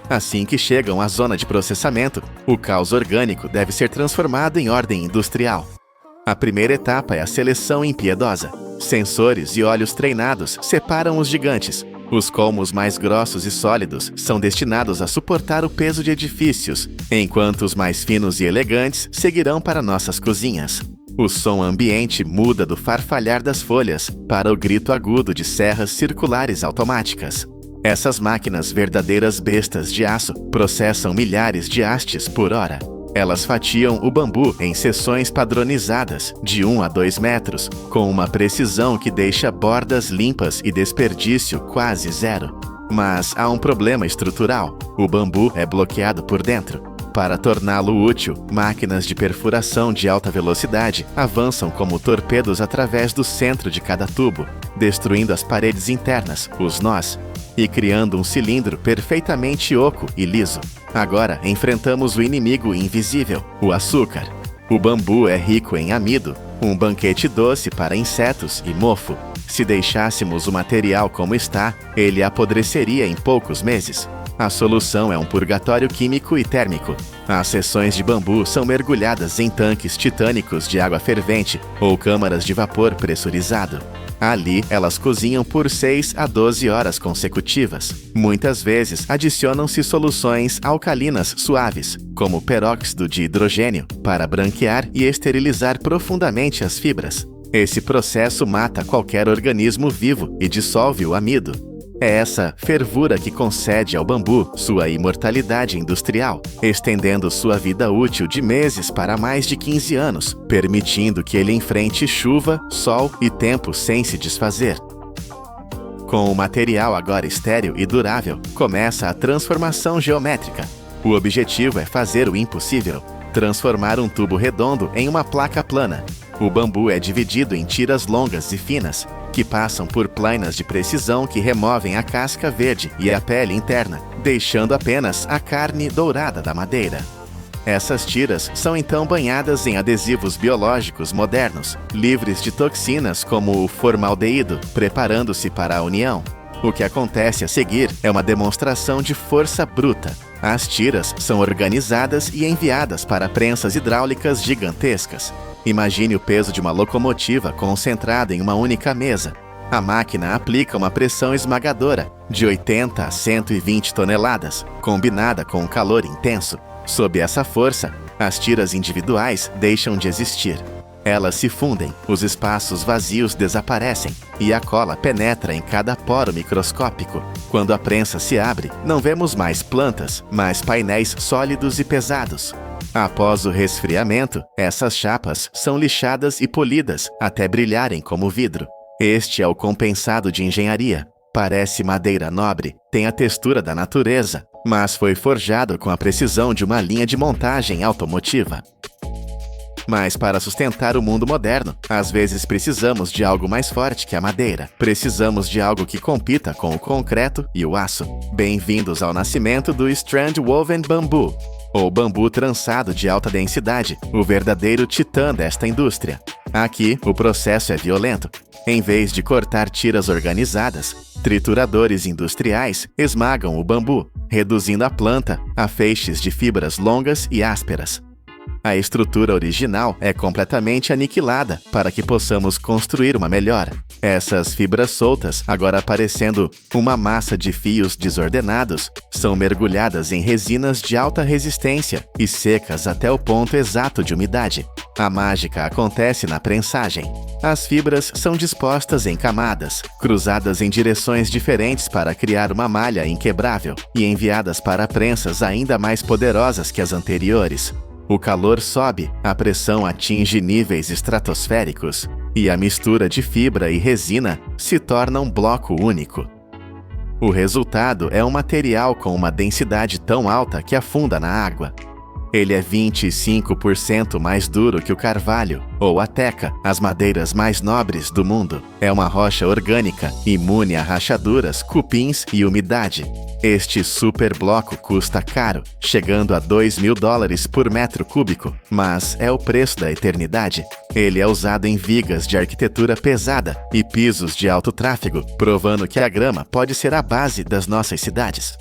Assim que chegam à zona de processamento, o caos orgânico deve ser transformado em ordem industrial. A primeira etapa é a seleção impiedosa. Sensores e olhos treinados separam os gigantes. Os colmos mais grossos e sólidos são destinados a suportar o peso de edifícios, enquanto os mais finos e elegantes seguirão para nossas cozinhas. O som ambiente muda do farfalhar das folhas para o grito agudo de serras circulares automáticas. Essas máquinas, verdadeiras bestas de aço, processam milhares de hastes por hora. Elas fatiam o bambu em seções padronizadas, de 1 a 2 metros, com uma precisão que deixa bordas limpas e desperdício quase zero. Mas há um problema estrutural: o bambu é bloqueado por dentro. Para torná-lo útil, máquinas de perfuração de alta velocidade avançam como torpedos através do centro de cada tubo, destruindo as paredes internas, os nós, e criando um cilindro perfeitamente oco e liso. Agora enfrentamos o inimigo invisível, o açúcar. O bambu é rico em amido, Um banquete doce para insetos e mofo. Se deixássemos o material como está, ele apodreceria em poucos meses. A solução é um purgatório químico e térmico. As seções de bambu são mergulhadas em tanques titânicos de água fervente ou câmaras de vapor pressurizado. Ali, elas cozinham por 6 a 12 horas consecutivas. Muitas vezes, adicionam-se soluções alcalinas suaves, como peróxido de hidrogênio, para branquear e esterilizar profundamente as fibras. Esse processo mata qualquer organismo vivo e dissolve o amido. É essa fervura que concede ao bambu sua imortalidade industrial, estendendo sua vida útil de meses para mais de 15 anos, permitindo que ele enfrente chuva, sol e tempo sem se desfazer. Com o material agora estéril e durável, começa a transformação geométrica. O objetivo é fazer o impossível: transformar um tubo redondo em uma placa plana. O bambu é dividido em tiras longas e finas, que passam por plainas de precisão que removem a casca verde e a pele interna, deixando apenas a carne dourada da madeira. Essas tiras são então banhadas em adesivos biológicos modernos, livres de toxinas como o formaldeído, preparando-se para a união. O que acontece a seguir é uma demonstração de força bruta. As tiras são organizadas e enviadas para prensas hidráulicas gigantescas. Imagine o peso de uma locomotiva concentrada em uma única mesa. A máquina aplica uma pressão esmagadora, de 80 a 120 toneladas, combinada com um calor intenso. Sob essa força, as tiras individuais deixam de existir. Elas se fundem, os espaços vazios desaparecem e a cola penetra em cada poro microscópico. Quando a prensa se abre, não vemos mais plantas, mas painéis sólidos e pesados. Após o resfriamento, essas chapas são lixadas e polidas até brilharem como vidro. Este é o compensado de engenharia. Parece madeira nobre, tem a textura da natureza, mas foi forjado com a precisão de uma linha de montagem automotiva. Mas para sustentar o mundo moderno, às vezes precisamos de algo mais forte que a madeira. Precisamos de algo que compita com o concreto e o aço. Bem-vindos ao nascimento do Strand Woven Bamboo, ou bambu trançado de alta densidade, o verdadeiro titã desta indústria. Aqui, o processo é violento. Em vez de cortar tiras organizadas, trituradores industriais esmagam o bambu, reduzindo a planta a feixes de fibras longas e ásperas. A estrutura original é completamente aniquilada para que possamos construir uma melhor. Essas fibras soltas, agora parecendo uma massa de fios desordenados, são mergulhadas em resinas de alta resistência e secas até o ponto exato de umidade. A mágica acontece na prensagem. As fibras são dispostas em camadas, cruzadas em direções diferentes para criar uma malha inquebrável e enviadas para prensas ainda mais poderosas que as anteriores. O calor sobe, a pressão atinge níveis estratosféricos e a mistura de fibra e resina se torna um bloco único. O resultado é um material com uma densidade tão alta que afunda na água. Ele é 25% mais duro que o carvalho ou a teca, as madeiras mais nobres do mundo. É uma rocha orgânica, imune a rachaduras, cupins e umidade. Este superbloco custa caro, chegando a $2.000 por metro cúbico, mas é o preço da eternidade. Ele é usado em vigas de arquitetura pesada e pisos de alto tráfego, provando que a grama pode ser a base das nossas cidades.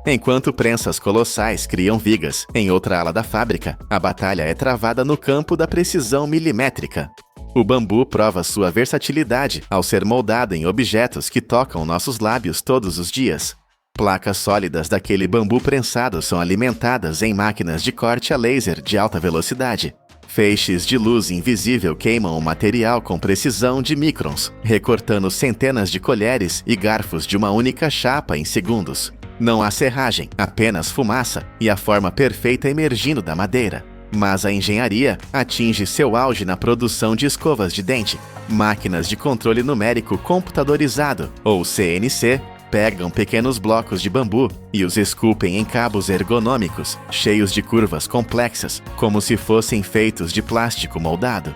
Enquanto prensas colossais criam vigas em outra ala da fábrica, a batalha é travada no campo da precisão milimétrica. O bambu prova sua versatilidade ao ser moldado em objetos que tocam nossos lábios todos os dias. Placas sólidas daquele bambu prensado são alimentadas em máquinas de corte a laser de alta velocidade. Feixes de luz invisível queimam o material com precisão de microns, recortando centenas de colheres e garfos de uma única chapa em segundos. Não há serragem, apenas fumaça e a forma perfeita emergindo da madeira. Mas a engenharia atinge seu auge na produção de escovas de dente. Máquinas de controle numérico computadorizado, ou CNC, pegam pequenos blocos de bambu e os esculpem em cabos ergonômicos, cheios de curvas complexas, como se fossem feitos de plástico moldado.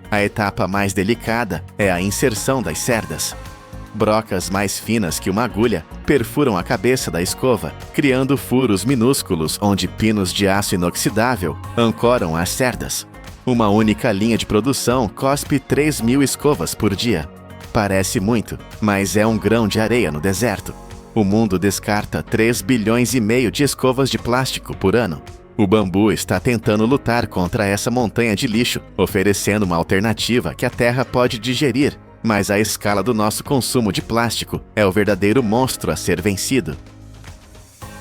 A etapa mais delicada é a inserção das cerdas. Brocas mais finas que uma agulha perfuram a cabeça da escova, criando furos minúsculos onde pinos de aço inoxidável ancoram as cerdas. Uma única linha de produção cospe 3.000 escovas por dia. Parece muito, mas é um grão de areia no deserto. O mundo descarta 3,5 bilhões de escovas de plástico por ano. O bambu está tentando lutar contra essa montanha de lixo, oferecendo uma alternativa que a Terra pode digerir, mas a escala do nosso consumo de plástico é o verdadeiro monstro a ser vencido.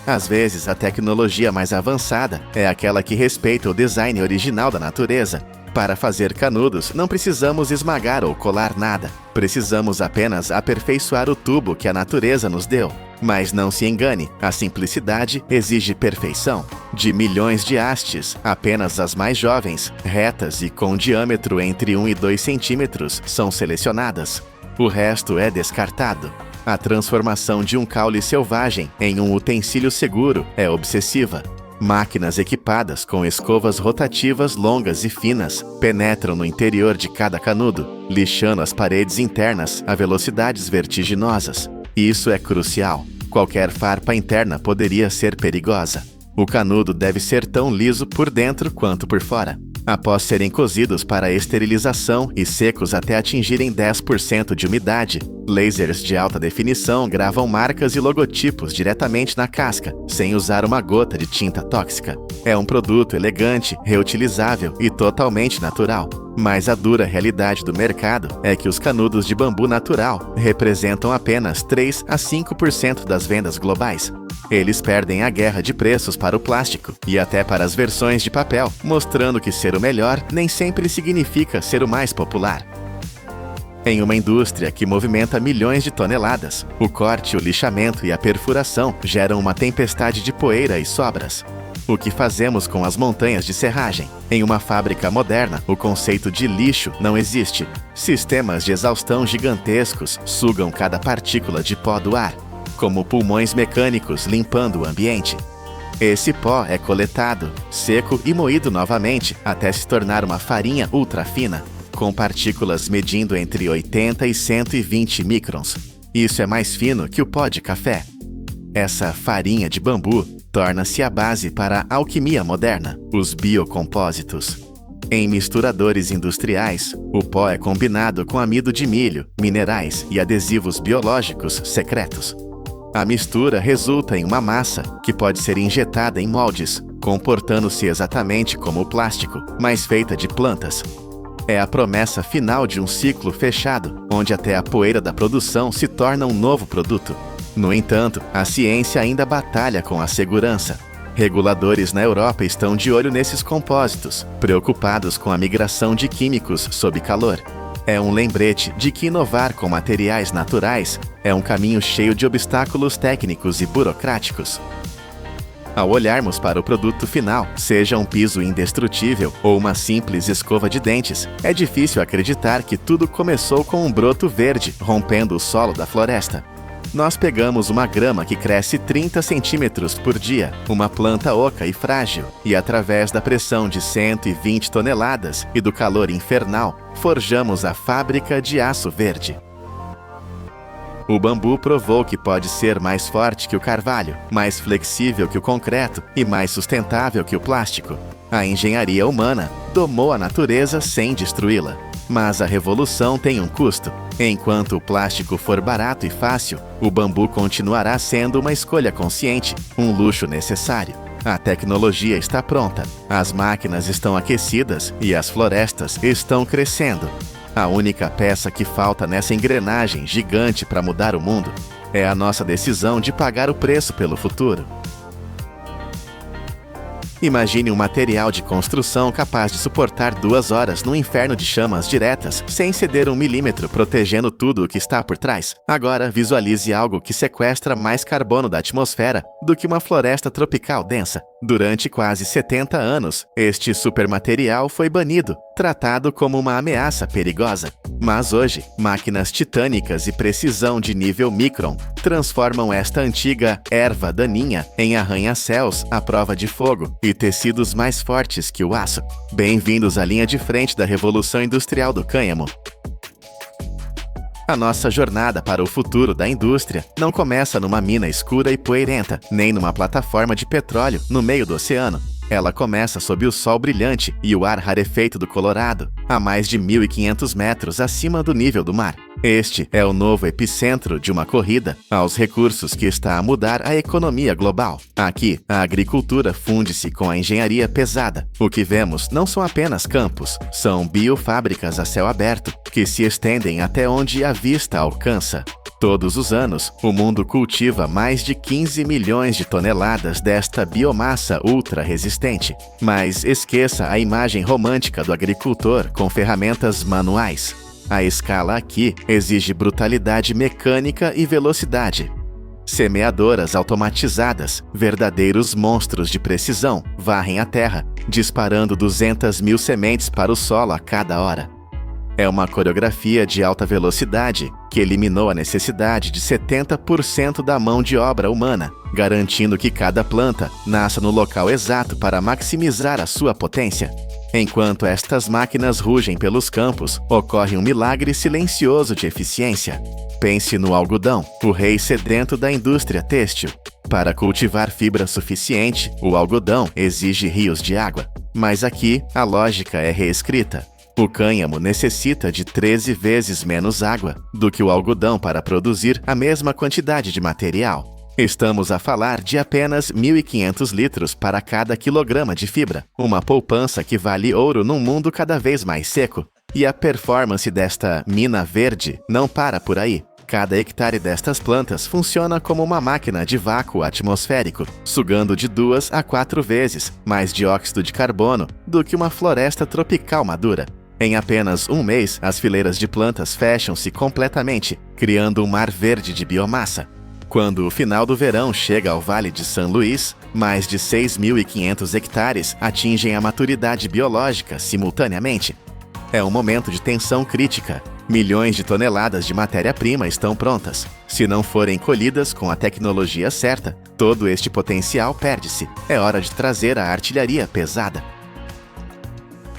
Às vezes, a tecnologia mais avançada é aquela que respeita o design original da natureza. Para fazer canudos, não precisamos esmagar ou colar nada. Precisamos apenas aperfeiçoar o tubo que a natureza nos deu. Mas não se engane, a simplicidade exige perfeição. De milhões de hastes, apenas as mais jovens, retas e com diâmetro entre 1 e 2 centímetros são selecionadas. O resto é descartado. A transformação de um caule selvagem em um utensílio seguro é obsessiva. Máquinas equipadas com escovas rotativas longas e finas penetram no interior de cada canudo, lixando as paredes internas a velocidades vertiginosas. Isso é crucial. Qualquer farpa interna poderia ser perigosa. O canudo deve ser tão liso por dentro quanto por fora. Após serem cozidos para esterilização e secos até atingirem 10% de umidade, lasers de alta definição gravam marcas e logotipos diretamente na casca, sem usar uma gota de tinta tóxica. É um produto elegante, reutilizável e totalmente natural. Mas a dura realidade do mercado é que os canudos de bambu natural representam apenas 3 a 5% das vendas globais. Eles perdem a guerra de preços para o plástico e até para as versões de papel, mostrando que ser o melhor nem sempre significa ser o mais popular. Em uma indústria que movimenta milhões de toneladas, o corte, o lixamento e a perfuração geram uma tempestade de poeira e sobras. O que fazemos com as montanhas de serragem? Em uma fábrica moderna, o conceito de lixo não existe. Sistemas de exaustão gigantescos sugam cada partícula de pó do ar, como pulmões mecânicos limpando o ambiente. Esse pó é coletado, seco e moído novamente até se tornar uma farinha ultra fina, com partículas medindo entre 80 e 120 microns. Isso é mais fino que o pó de café. Essa farinha de bambu torna-se a base para a alquimia moderna, os biocompósitos. Em misturadores industriais, o pó é combinado com amido de milho, minerais e adesivos biológicos secretos. A mistura resulta em uma massa que pode ser injetada em moldes, comportando-se exatamente como o plástico, mas feita de plantas. É a promessa final de um ciclo fechado, onde até a poeira da produção se torna um novo produto. No entanto, a ciência ainda batalha com a segurança. Reguladores na Europa estão de olho nesses compósitos, preocupados com a migração de químicos sob calor. É um lembrete de que inovar com materiais naturais é um caminho cheio de obstáculos técnicos e burocráticos. Ao olharmos para o produto final, seja um piso indestrutível ou uma simples escova de dentes, é difícil acreditar que tudo começou com um broto verde rompendo o solo da floresta. Nós pegamos uma grama que cresce 30 centímetros por dia, uma planta oca e frágil, e através da pressão de 120 toneladas e do calor infernal, forjamos a fábrica de aço verde. O bambu provou que pode ser mais forte que o carvalho, mais flexível que o concreto e mais sustentável que o plástico. A engenharia humana domou a natureza sem destruí-la. Mas a revolução tem um custo. Enquanto o plástico for barato e fácil, o bambu continuará sendo uma escolha consciente, um luxo necessário. A tecnologia está pronta, as máquinas estão aquecidas e as florestas estão crescendo. A única peça que falta nessa engrenagem gigante para mudar o mundo é a nossa decisão de pagar o preço pelo futuro. Imagine um material de construção capaz de suportar 2 horas num inferno de chamas diretas, sem ceder 1 milímetro, protegendo tudo o que está por trás. Agora, visualize algo que sequestra mais carbono da atmosfera do que uma floresta tropical densa. Durante quase 70 anos, este supermaterial foi banido, tratado como uma ameaça perigosa. Mas hoje, máquinas titânicas e precisão de nível micron transformam esta antiga erva daninha em arranha-céus à prova de fogo e tecidos mais fortes que o aço. Bem-vindos à linha de frente da Revolução Industrial do Cânhamo. A nossa jornada para o futuro da indústria não começa numa mina escura e poeirenta, nem numa plataforma de petróleo no meio do oceano. Ela começa sob o sol brilhante e o ar rarefeito do Colorado, a mais de 1.500 metros acima do nível do mar. Este é o novo epicentro de uma corrida aos recursos que está a mudar a economia global. Aqui, a agricultura funde-se com a engenharia pesada. O que vemos não são apenas campos, são biofábricas a céu aberto, que se estendem até onde a vista alcança. Todos os anos, o mundo cultiva mais de 15 milhões de toneladas desta biomassa ultra-resistente. Mas esqueça a imagem romântica do agricultor com ferramentas manuais. A escala aqui exige brutalidade mecânica e velocidade. Semeadoras automatizadas, verdadeiros monstros de precisão, varrem a terra, disparando 200 mil sementes para o solo a cada hora. É uma coreografia de alta velocidade que eliminou a necessidade de 70% da mão de obra humana, garantindo que cada planta nasça no local exato para maximizar a sua potência. Enquanto estas máquinas rugem pelos campos, ocorre um milagre silencioso de eficiência. Pense no algodão, o rei sedento da indústria têxtil. Para cultivar fibra suficiente, o algodão exige rios de água. Mas aqui, a lógica é reescrita. O cânhamo necessita de 13 vezes menos água do que o algodão para produzir a mesma quantidade de material. Estamos a falar de apenas 1.500 litros para cada quilograma de fibra, uma poupança que vale ouro num mundo cada vez mais seco. E a performance desta mina verde não para por aí. Cada hectare destas plantas funciona como uma máquina de vácuo atmosférico, sugando de 2 a 4 vezes mais dióxido de carbono do que uma floresta tropical madura. Em apenas um mês, as fileiras de plantas fecham-se completamente, criando um mar verde de biomassa. Quando o final do verão chega ao Vale de São Luís, mais de 6.500 hectares atingem a maturidade biológica simultaneamente. É um momento de tensão crítica. Milhões de toneladas de matéria-prima estão prontas. Se não forem colhidas com a tecnologia certa, todo este potencial perde-se. É hora de trazer a artilharia pesada.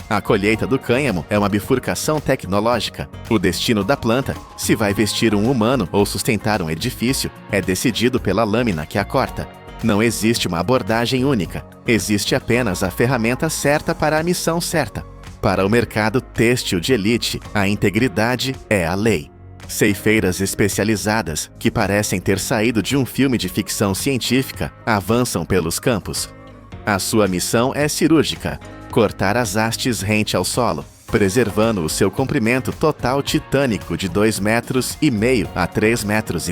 A colheita do cânhamo é uma bifurcação tecnológica. O destino da planta, se vai vestir um humano ou sustentar um edifício, é decidido pela lâmina que a corta. Não existe uma abordagem única. Existe apenas a ferramenta certa para a missão certa. Para o mercado têxtil de elite, a integridade é a lei. Ceifeiras especializadas, que parecem ter saído de um filme de ficção científica, avançam pelos campos. A sua missão é cirúrgica: cortar as hastes rente ao solo, preservando o seu comprimento total titânico de 2,5 metros a 3,5 metros.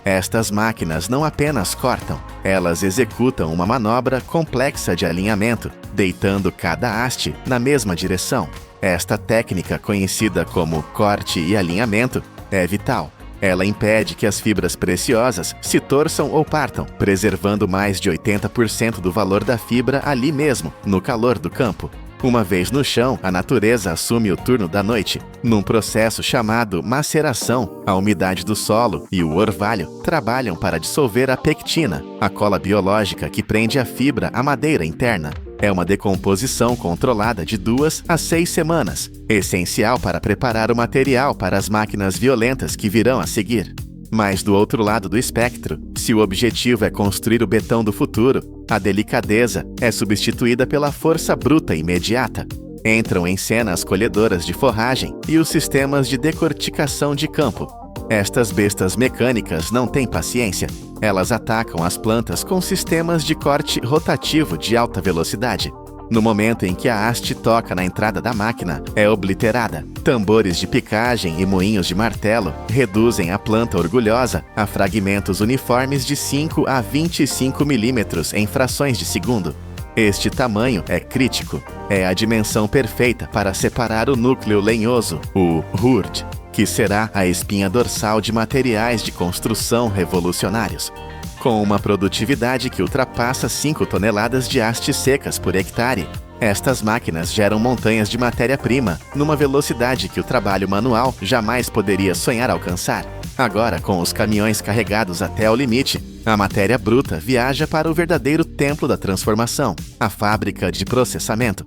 Estas máquinas não apenas cortam, elas executam uma manobra complexa de alinhamento, deitando cada haste na mesma direção. Esta técnica, conhecida como corte e alinhamento, é vital. Ela impede que as fibras preciosas se torçam ou partam, preservando mais de 80% do valor da fibra ali mesmo, no calor do campo. Uma vez no chão, a natureza assume o turno da noite. Num processo chamado maceração, a umidade do solo e o orvalho trabalham para dissolver a pectina, a cola biológica que prende a fibra à madeira interna. É uma decomposição controlada de 2 a 6 semanas, essencial para preparar o material para as máquinas violentas que virão a seguir. Mas do outro lado do espectro, se o objetivo é construir o betão do futuro, a delicadeza é substituída pela força bruta imediata. Entram em cena as colhedoras de forragem e os sistemas de decorticação de campo. Estas bestas mecânicas não têm paciência. Elas atacam as plantas com sistemas de corte rotativo de alta velocidade. No momento em que a haste toca na entrada da máquina, é obliterada. Tambores de picagem e moinhos de martelo reduzem a planta orgulhosa a fragmentos uniformes de 5 a 25 milímetros em frações de segundo. Este tamanho é crítico. É a dimensão perfeita para separar o núcleo lenhoso, o RURD, que será a espinha dorsal de materiais de construção revolucionários. Com uma produtividade que ultrapassa 5 toneladas de hastes secas por hectare, estas máquinas geram montanhas de matéria-prima numa velocidade que o trabalho manual jamais poderia sonhar alcançar. Agora, com os caminhões carregados até ao limite, a matéria bruta viaja para o verdadeiro templo da transformação, a fábrica de processamento.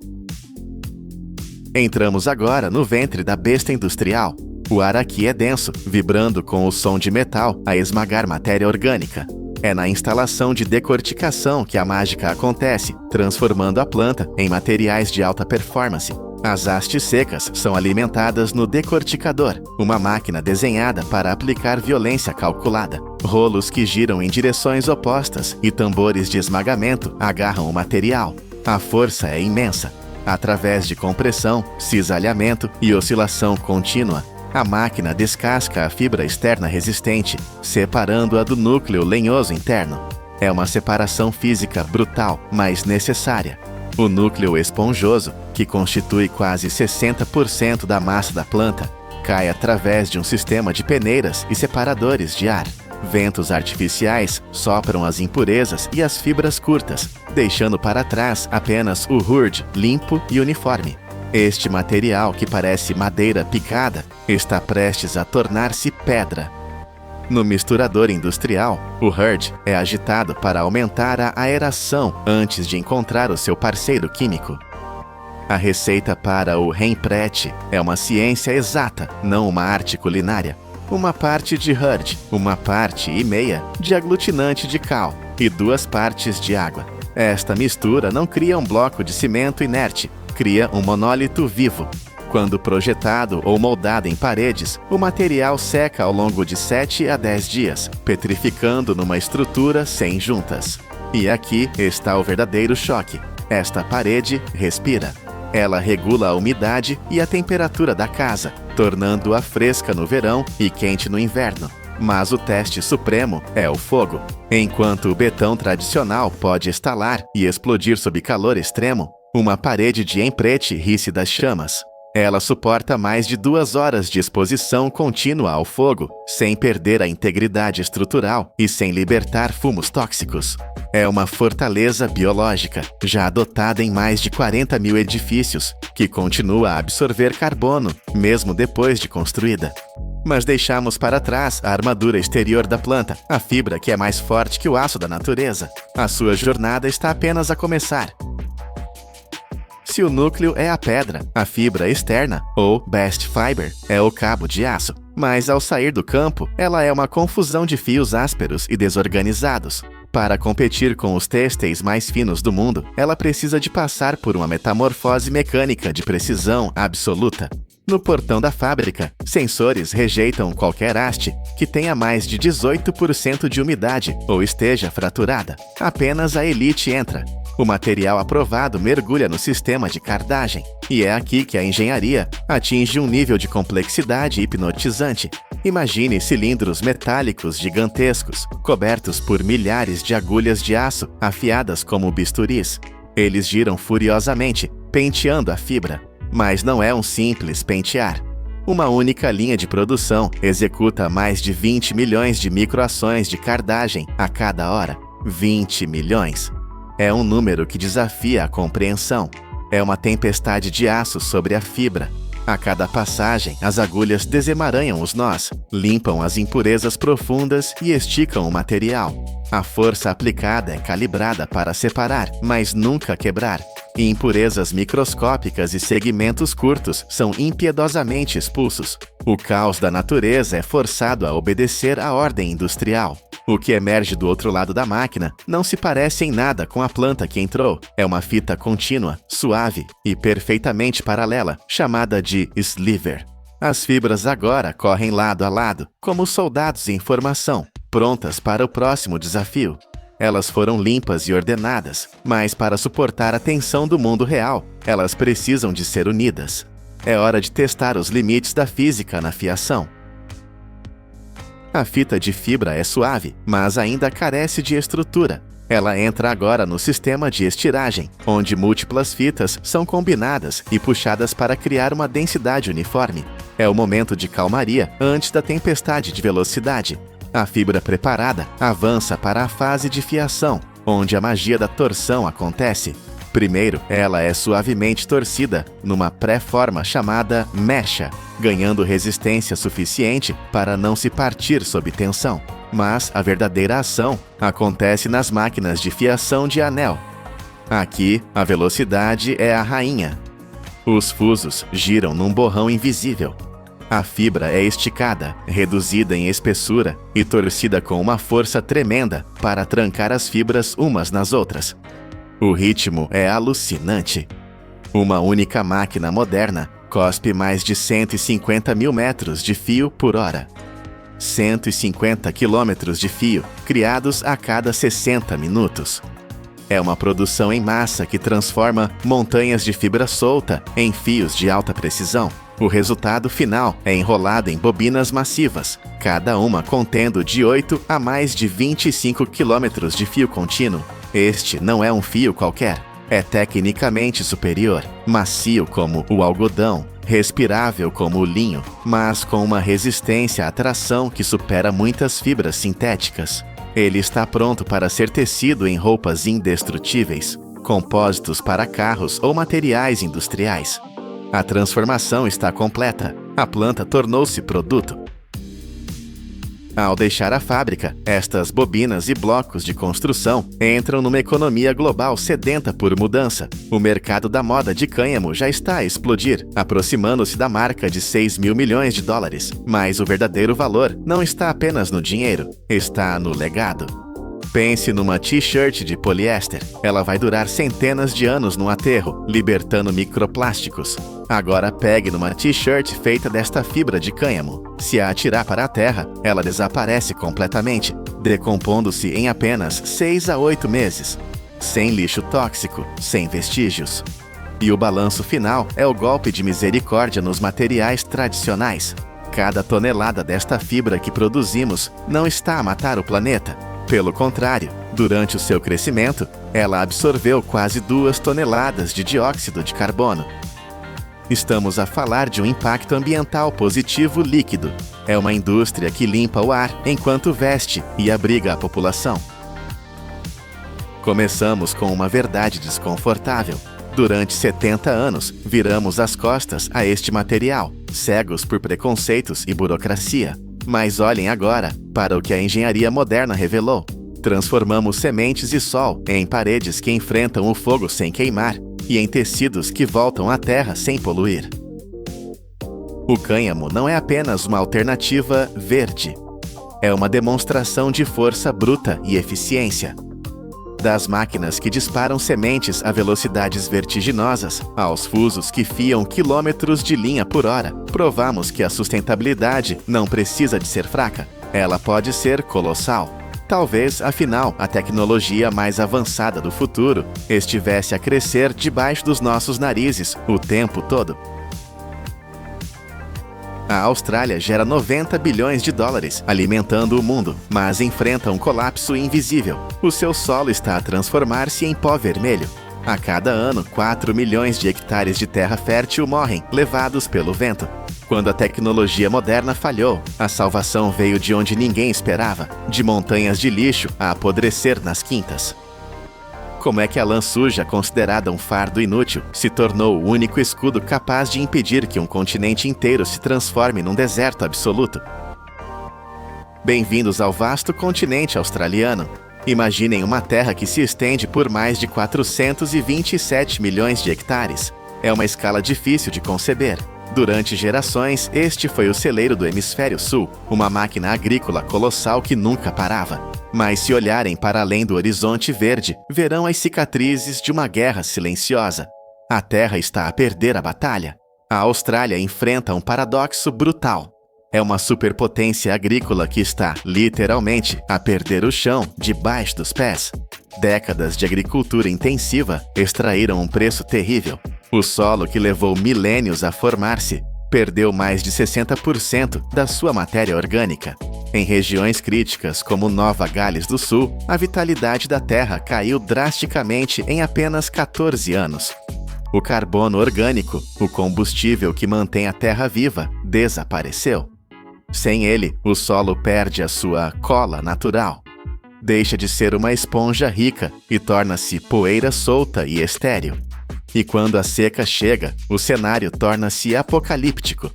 Entramos agora no ventre da besta industrial. O ar aqui é denso, vibrando com o som de metal a esmagar matéria orgânica. É na instalação de decorticação que a mágica acontece, transformando a planta em materiais de alta performance. As hastes secas são alimentadas no decorticador, uma máquina desenhada para aplicar violência calculada. Rolos que giram em direções opostas e tambores de esmagamento agarram o material. A força é imensa. Através de compressão, cisalhamento e oscilação contínua, a máquina descasca a fibra externa resistente, separando-a do núcleo lenhoso interno. É uma separação física brutal, mas necessária. O núcleo esponjoso, que constitui quase 60% da massa da planta, cai através de um sistema de peneiras e separadores de ar. Ventos artificiais sopram as impurezas e as fibras curtas, deixando para trás apenas o hurd limpo e uniforme. Este material, que parece madeira picada, está prestes a tornar-se pedra. No misturador industrial, o hurd é agitado para aumentar a aeração antes de encontrar o seu parceiro químico. A receita para o reinprete é uma ciência exata, não uma arte culinária. Uma parte de hurd, uma parte e meia de aglutinante de cal e 2 partes de água. Esta mistura não cria um bloco de cimento inerte, cria um monólito vivo. Quando projetado ou moldado em paredes, o material seca ao longo de 7 a 10 dias, petrificando numa estrutura sem juntas. E aqui está o verdadeiro choque. Esta parede respira. Ela regula a umidade e a temperatura da casa, tornando-a fresca no verão e quente no inverno. Mas o teste supremo é o fogo. Enquanto o betão tradicional pode estalar e explodir sob calor extremo, uma parede de emprete ri-se das chamas. Ela suporta mais de 2 horas de exposição contínua ao fogo, sem perder a integridade estrutural e sem libertar fumos tóxicos. É uma fortaleza biológica, já adotada em mais de 40 mil edifícios, que continua a absorver carbono, mesmo depois de construída. Mas deixamos para trás a armadura exterior da planta, a fibra que é mais forte que o aço da natureza. A sua jornada está apenas a começar. Se o núcleo é a pedra, a fibra externa, ou bast fiber, é o cabo de aço. Mas ao sair do campo, ela é uma confusão de fios ásperos e desorganizados. Para competir com os têxteis mais finos do mundo, ela precisa de passar por uma metamorfose mecânica de precisão absoluta. No portão da fábrica, sensores rejeitam qualquer haste que tenha mais de 18% de umidade ou esteja fraturada. Apenas a elite entra. O material aprovado mergulha no sistema de cardagem, e é aqui que a engenharia atinge um nível de complexidade hipnotizante. Imagine cilindros metálicos gigantescos, cobertos por milhares de agulhas de aço afiadas como bisturis. Eles giram furiosamente, penteando a fibra. Mas não é um simples pentear. Uma única linha de produção executa mais de 20 milhões de microações de cardagem a cada hora. 20 milhões. É um número que desafia a compreensão. É uma tempestade de aço sobre a fibra. A cada passagem, as agulhas desemaranham os nós, limpam as impurezas profundas e esticam o material. A força aplicada é calibrada para separar, mas nunca quebrar. E impurezas microscópicas e segmentos curtos são impiedosamente expulsos. O caos da natureza é forçado a obedecer à ordem industrial. O que emerge do outro lado da máquina não se parece em nada com a planta que entrou. É uma fita contínua, suave e perfeitamente paralela, chamada de sliver. As fibras agora correm lado a lado, como soldados em formação, prontas para o próximo desafio. Elas foram limpas e ordenadas, mas para suportar a tensão do mundo real, elas precisam de ser unidas. É hora de testar os limites da física na fiação. A fita de fibra é suave, mas ainda carece de estrutura. Ela entra agora no sistema de estiragem, onde múltiplas fitas são combinadas e puxadas para criar uma densidade uniforme. É o momento de calmaria antes da tempestade de velocidade. A fibra preparada avança para a fase de fiação, onde a magia da torção acontece. Primeiro, ela é suavemente torcida numa pré-forma chamada mecha, ganhando resistência suficiente para não se partir sob tensão. Mas a verdadeira ação acontece nas máquinas de fiação de anel. Aqui, a velocidade é a rainha. Os fusos giram num borrão invisível. A fibra é esticada, reduzida em espessura e torcida com uma força tremenda para trancar as fibras umas nas outras. O ritmo é alucinante. Uma única máquina moderna cospe mais de 150 mil metros de fio por hora. 150 quilômetros de fio, criados a cada 60 minutos. É uma produção em massa que transforma montanhas de fibra solta em fios de alta precisão. O resultado final é enrolado em bobinas massivas, cada uma contendo de 8 a mais de 25 quilômetros de fio contínuo. Este não é um fio qualquer. É tecnicamente superior, macio como o algodão, respirável como o linho, mas com uma resistência à tração que supera muitas fibras sintéticas. Ele está pronto para ser tecido em roupas indestrutíveis, compósitos para carros ou materiais industriais. A transformação está completa. A planta tornou-se produto. Ao deixar a fábrica, estas bobinas e blocos de construção entram numa economia global sedenta por mudança. O mercado da moda de cânhamo já está a explodir, aproximando-se da marca de 6 mil milhões de dólares. Mas o verdadeiro valor não está apenas no dinheiro, está no legado. Pense numa t-shirt de poliéster. Ela vai durar centenas de anos no aterro, libertando microplásticos. Agora pegue numa t-shirt feita desta fibra de cânhamo. Se a atirar para a terra, ela desaparece completamente, decompondo-se em apenas 6 a 8 meses. Sem lixo tóxico, sem vestígios. E o balanço final é o golpe de misericórdia nos materiais tradicionais. Cada tonelada desta fibra que produzimos não está a matar o planeta. Pelo contrário, durante o seu crescimento, ela absorveu quase 2 toneladas de dióxido de carbono. Estamos a falar de um impacto ambiental positivo líquido. É uma indústria que limpa o ar enquanto veste e abriga a população. Começamos com uma verdade desconfortável. Durante 70 anos, viramos as costas a este material, cegos por preconceitos e burocracia. Mas olhem agora para o que a engenharia moderna revelou. Transformamos sementes e sol em paredes que enfrentam o fogo sem queimar e em tecidos que voltam à terra sem poluir. O cânhamo não é apenas uma alternativa verde. É uma demonstração de força bruta e eficiência. Das máquinas que disparam sementes a velocidades vertiginosas, aos fusos que fiam quilômetros de linha por hora, provamos que a sustentabilidade não precisa de ser fraca. Ela pode ser colossal. Talvez, afinal, a tecnologia mais avançada do futuro estivesse a crescer debaixo dos nossos narizes o tempo todo. A Austrália gera 90 bilhões de dólares alimentando o mundo, mas enfrenta um colapso invisível. O seu solo está a transformar-se em pó vermelho. A cada ano, 4 milhões de hectares de terra fértil morrem, levados pelo vento. Quando a tecnologia moderna falhou, a salvação veio de onde ninguém esperava, de montanhas de lixo a apodrecer nas quintas. Como é que a lã suja, considerada um fardo inútil, se tornou o único escudo capaz de impedir que um continente inteiro se transforme num deserto absoluto? Bem-vindos ao vasto continente australiano. Imaginem uma terra que se estende por mais de 427 milhões de hectares. É uma escala difícil de conceber. Durante gerações, este foi o celeiro do Hemisfério Sul, uma máquina agrícola colossal que nunca parava. Mas se olharem para além do horizonte verde, verão as cicatrizes de uma guerra silenciosa. A Terra está a perder a batalha. A Austrália enfrenta um paradoxo brutal. É uma superpotência agrícola que está, literalmente, a perder o chão debaixo dos pés. Décadas de agricultura intensiva extraíram um preço terrível. O solo, que levou milênios a formar-se, perdeu mais de 60% da sua matéria orgânica. Em regiões críticas como Nova Gales do Sul, a vitalidade da terra caiu drasticamente em apenas 14 anos. O carbono orgânico, o combustível que mantém a terra viva, desapareceu. Sem ele, o solo perde a sua cola natural. Deixa de ser uma esponja rica e torna-se poeira solta e estéril. E quando a seca chega, o cenário torna-se apocalíptico.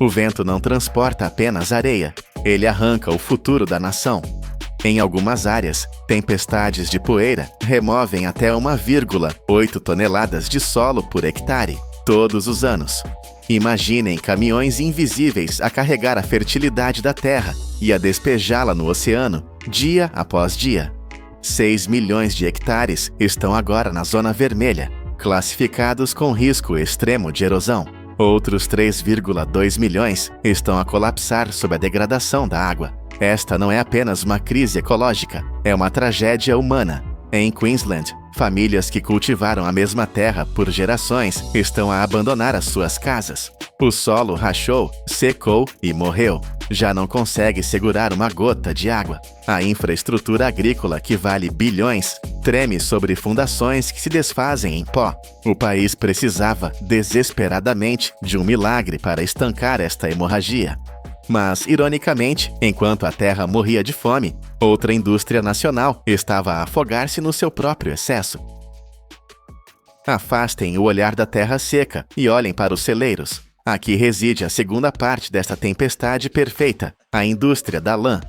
O vento não transporta apenas areia, ele arranca o futuro da nação. Em algumas áreas, tempestades de poeira removem até 1,8 toneladas de solo por hectare, todos os anos. Imaginem caminhões invisíveis a carregar a fertilidade da terra e a despejá-la no oceano, dia após dia. 6 milhões de hectares estão agora na zona vermelha, classificados com risco extremo de erosão. Outros 3,2 milhões estão a colapsar sob a degradação da água. Esta não é apenas uma crise ecológica, é uma tragédia humana. Em Queensland, famílias que cultivaram a mesma terra por gerações estão a abandonar as suas casas. O solo rachou, secou e morreu. Já não consegue segurar uma gota de água. A infraestrutura agrícola, que vale bilhões, treme sobre fundações que se desfazem em pó. O país precisava, desesperadamente, de um milagre para estancar esta hemorragia. Mas, ironicamente, enquanto a terra morria de fome, outra indústria nacional estava a afogar-se no seu próprio excesso. Afastem o olhar da terra seca e olhem para os celeiros. Aqui reside a segunda parte desta tempestade perfeita, a indústria da lã.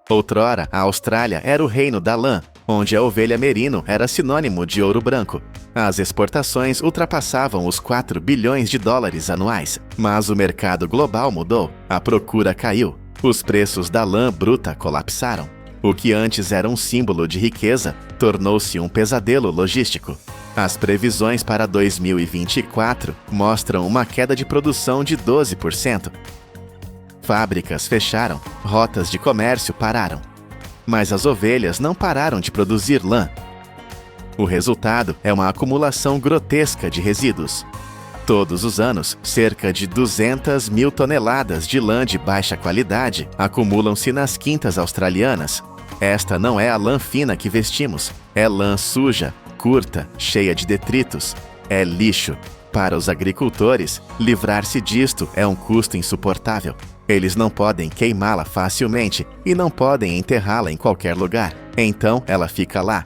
Outrora, a Austrália era o reino da lã, onde a ovelha merino era sinônimo de ouro branco. As exportações ultrapassavam os 4 bilhões de dólares anuais. Mas o mercado global mudou, a procura caiu, os preços da lã bruta colapsaram. O que antes era um símbolo de riqueza tornou-se um pesadelo logístico. As previsões para 2024 mostram uma queda de produção de 12%. Fábricas fecharam, rotas de comércio pararam. Mas as ovelhas não pararam de produzir lã. O resultado é uma acumulação grotesca de resíduos. Todos os anos, cerca de 200 mil toneladas de lã de baixa qualidade acumulam-se nas quintas australianas. Esta não é a lã fina que vestimos, é lã suja, curta, cheia de detritos. É lixo. Para os agricultores, livrar-se disto é um custo insuportável. Eles não podem queimá-la facilmente e não podem enterrá-la em qualquer lugar. Então ela fica lá.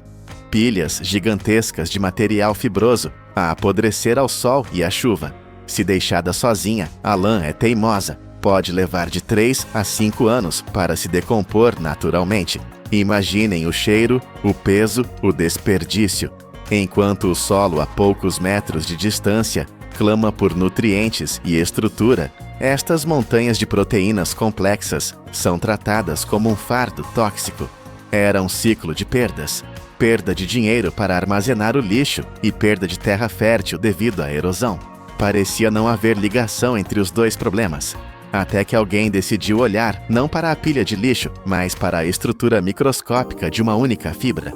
Pilhas gigantescas de material fibroso a apodrecer ao sol e à chuva. Se deixada sozinha, a lã é teimosa. Pode levar de 3 a 5 anos para se decompor naturalmente. Imaginem o cheiro, o peso, o desperdício. Enquanto o solo a poucos metros de distância clama por nutrientes e estrutura, estas montanhas de proteínas complexas são tratadas como um fardo tóxico. Era um ciclo de perdas. Perda de dinheiro para armazenar o lixo e perda de terra fértil devido à erosão. Parecia não haver ligação entre os dois problemas. Até que alguém decidiu olhar não para a pilha de lixo, mas para a estrutura microscópica de uma única fibra.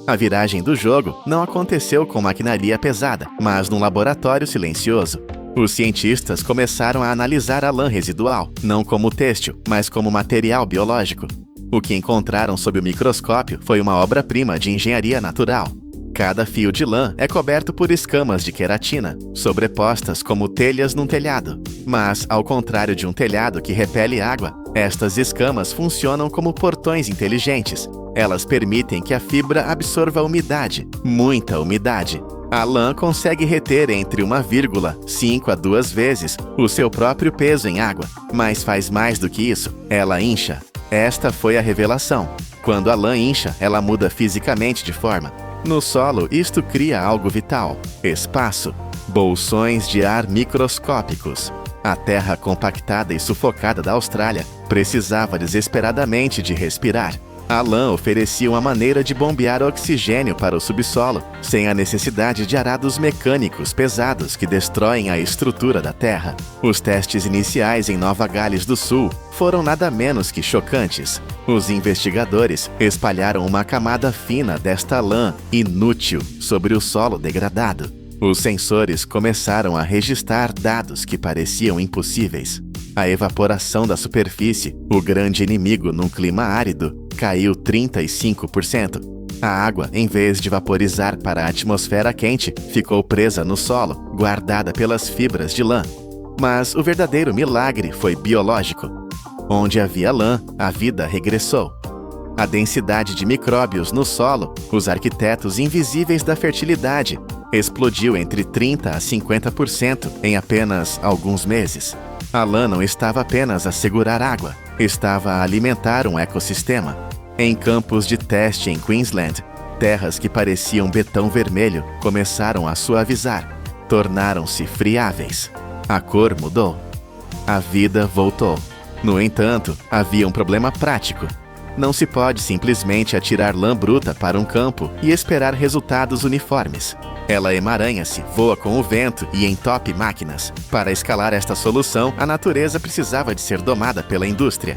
A viragem do jogo não aconteceu com maquinaria pesada, mas num laboratório silencioso. Os cientistas começaram a analisar a lã residual, não como têxtil, mas como material biológico. O que encontraram sob o microscópio foi uma obra-prima de engenharia natural. Cada fio de lã é coberto por escamas de queratina, sobrepostas como telhas num telhado. Mas, ao contrário de um telhado que repele água, estas escamas funcionam como portões inteligentes. Elas permitem que a fibra absorva umidade, muita umidade. A lã consegue reter entre 1,5 a 2 vezes o seu próprio peso em água, mas faz mais do que isso, ela incha. Esta foi a revelação. Quando a lã incha, ela muda fisicamente de forma. No solo, isto cria algo vital: espaço, bolsões de ar microscópicos. A terra compactada e sufocada da Austrália precisava desesperadamente de respirar. A lã oferecia uma maneira de bombear oxigênio para o subsolo, sem a necessidade de arados mecânicos pesados que destroem a estrutura da terra. Os testes iniciais em Nova Gales do Sul foram nada menos que chocantes. Os investigadores espalharam uma camada fina desta lã inútil sobre o solo degradado. Os sensores começaram a registrar dados que pareciam impossíveis. A evaporação da superfície, o grande inimigo num clima árido, caiu 35%. A água, em vez de vaporizar para a atmosfera quente, ficou presa no solo, guardada pelas fibras de lã. Mas o verdadeiro milagre foi biológico. Onde havia lã, a vida regressou. A densidade de micróbios no solo, os arquitetos invisíveis da fertilidade, explodiu entre 30% a 50% em apenas alguns meses. A lã não estava apenas a segurar água, estava a alimentar um ecossistema. Em campos de teste em Queensland, terras que pareciam betão vermelho começaram a suavizar. tornaram-se friáveis. A cor mudou. A vida voltou. No entanto, havia um problema prático. Não se pode simplesmente atirar lã bruta para um campo e esperar resultados uniformes. Ela emaranha-se, voa com o vento e entope máquinas. Para escalar esta solução, a natureza precisava de ser domada pela indústria.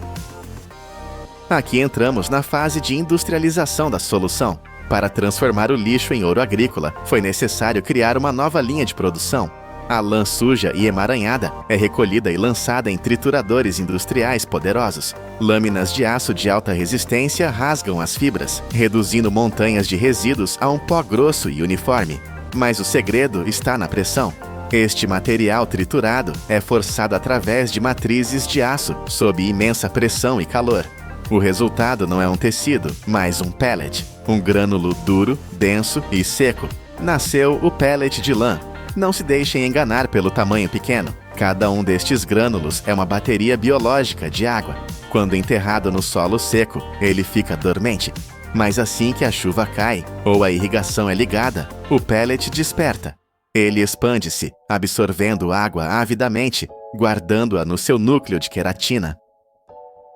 Aqui entramos na fase de industrialização da solução. Para transformar o lixo em ouro agrícola, foi necessário criar uma nova linha de produção. A lã suja e emaranhada é recolhida e lançada em trituradores industriais poderosos. Lâminas de aço de alta resistência rasgam as fibras, reduzindo montanhas de resíduos a um pó grosso e uniforme. Mas o segredo está na pressão. Este material triturado é forçado através de matrizes de aço, sob imensa pressão e calor. O resultado não é um tecido, mas um pellet, um grânulo duro, denso e seco. Nasceu o pellet de lã. Não se deixem enganar pelo tamanho pequeno. Cada um destes grânulos é uma bateria biológica de água. Quando enterrado no solo seco, ele fica dormente. Mas assim que a chuva cai ou a irrigação é ligada, o pellet desperta. Ele expande-se, absorvendo água avidamente, guardando-a no seu núcleo de queratina.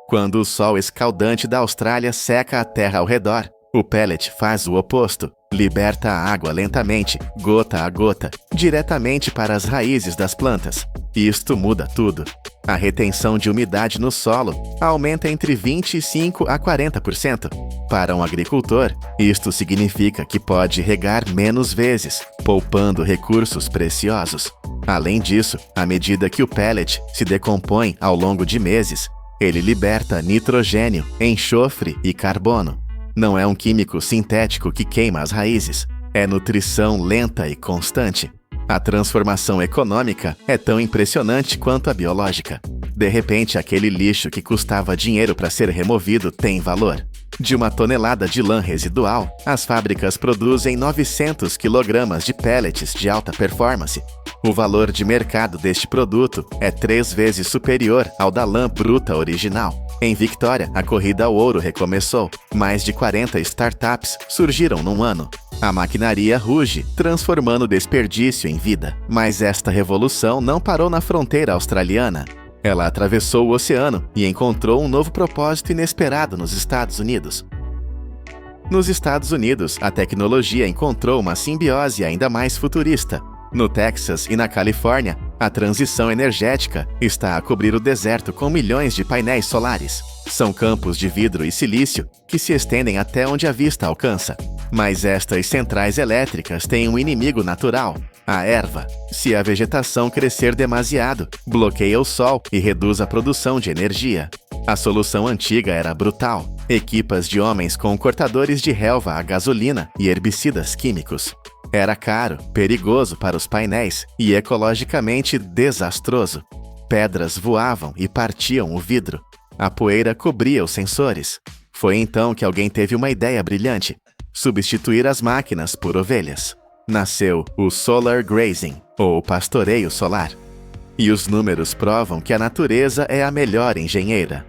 Quando o sol escaldante da Austrália seca a terra ao redor, o pellet faz o oposto. Liberta a água lentamente, gota a gota, diretamente para as raízes das plantas. Isto muda tudo. A retenção de umidade no solo aumenta entre 25% a 40%. Para um agricultor, isto significa que pode regar menos vezes, poupando recursos preciosos. Além disso, à medida que o pellet se decompõe ao longo de meses, ele liberta nitrogênio, enxofre e carbono. Não é um químico sintético que queima as raízes. É nutrição lenta e constante. A transformação econômica é tão impressionante quanto a biológica. De repente, aquele lixo que custava dinheiro para ser removido tem valor. De uma tonelada de lã residual, as fábricas produzem 900 kg de pellets de alta performance. O valor de mercado deste produto é 3 vezes superior ao da lã bruta original. Em Victoria, a corrida ao ouro recomeçou. Mais de 40 startups surgiram num ano. A maquinaria ruge, transformando o desperdício em vida. Mas esta revolução não parou na fronteira australiana. Ela atravessou o oceano e encontrou um novo propósito inesperado nos Estados Unidos. Nos Estados Unidos, a tecnologia encontrou uma simbiose ainda mais futurista. No Texas e na Califórnia, a transição energética está a cobrir o deserto com milhões de painéis solares. São campos de vidro e silício que se estendem até onde a vista alcança. Mas estas centrais elétricas têm um inimigo natural, a erva. Se a vegetação crescer demasiado, bloqueia o sol e reduz a produção de energia. A solução antiga era brutal: equipas de homens com cortadores de relva a gasolina e herbicidas químicos. Era caro, perigoso para os painéis e ecologicamente desastroso. Pedras voavam e partiam o vidro. A poeira cobria os sensores. Foi então que alguém teve uma ideia brilhante: substituir as máquinas por ovelhas. Nasceu o Solar Grazing, ou pastoreio solar. E os números provam que a natureza é a melhor engenheira.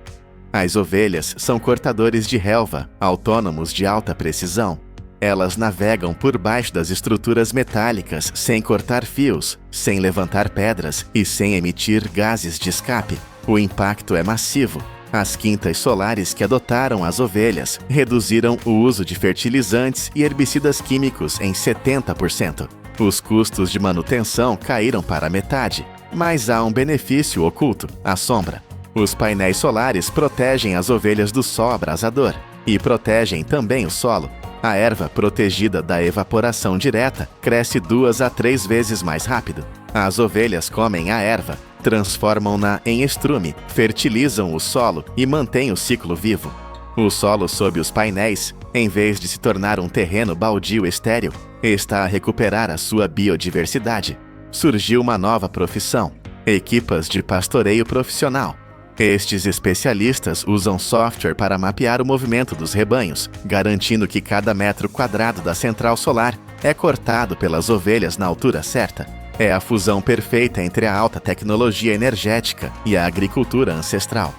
As ovelhas são cortadores de relva, autônomos de alta precisão. Elas navegam por baixo das estruturas metálicas sem cortar fios, sem levantar pedras e sem emitir gases de escape. O impacto é massivo. As quintas solares que adotaram as ovelhas reduziram o uso de fertilizantes e herbicidas químicos em 70%. Os custos de manutenção caíram para a metade, mas há um benefício oculto: a sombra. Os painéis solares protegem as ovelhas do sol abrasador e protegem também o solo. A erva, protegida da evaporação direta, cresce 2 a 3 vezes mais rápido. As ovelhas comem a erva, transformam-na em estrume, fertilizam o solo e mantêm o ciclo vivo. O solo sob os painéis, em vez de se tornar um terreno baldio estéril, está a recuperar a sua biodiversidade. Surgiu uma nova profissão: equipas de pastoreio profissional. Estes especialistas usam software para mapear o movimento dos rebanhos, garantindo que cada metro quadrado da central solar é cortado pelas ovelhas na altura certa. É a fusão perfeita entre a alta tecnologia energética e a agricultura ancestral.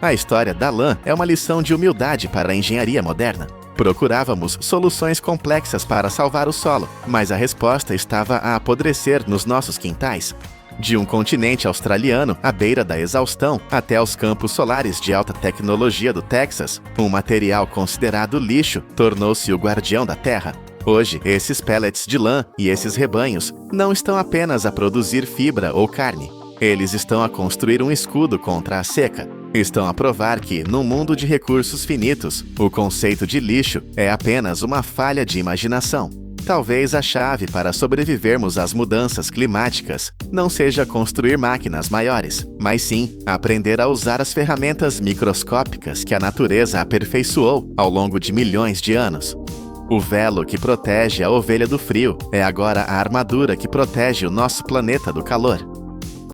A história da lã é uma lição de humildade para a engenharia moderna. Procurávamos soluções complexas para salvar o solo, mas a resposta estava a apodrecer nos nossos quintais. De um continente australiano à beira da exaustão até aos campos solares de alta tecnologia do Texas, um material considerado lixo tornou-se o guardião da terra. Hoje, esses pellets de lã e esses rebanhos não estão apenas a produzir fibra ou carne. Eles estão a construir um escudo contra a seca. Estão a provar que, num mundo de recursos finitos, o conceito de lixo é apenas uma falha de imaginação. Talvez a chave para sobrevivermos às mudanças climáticas não seja construir máquinas maiores, mas sim aprender a usar as ferramentas microscópicas que a natureza aperfeiçoou ao longo de milhões de anos. O velo que protege a ovelha do frio é agora a armadura que protege o nosso planeta do calor.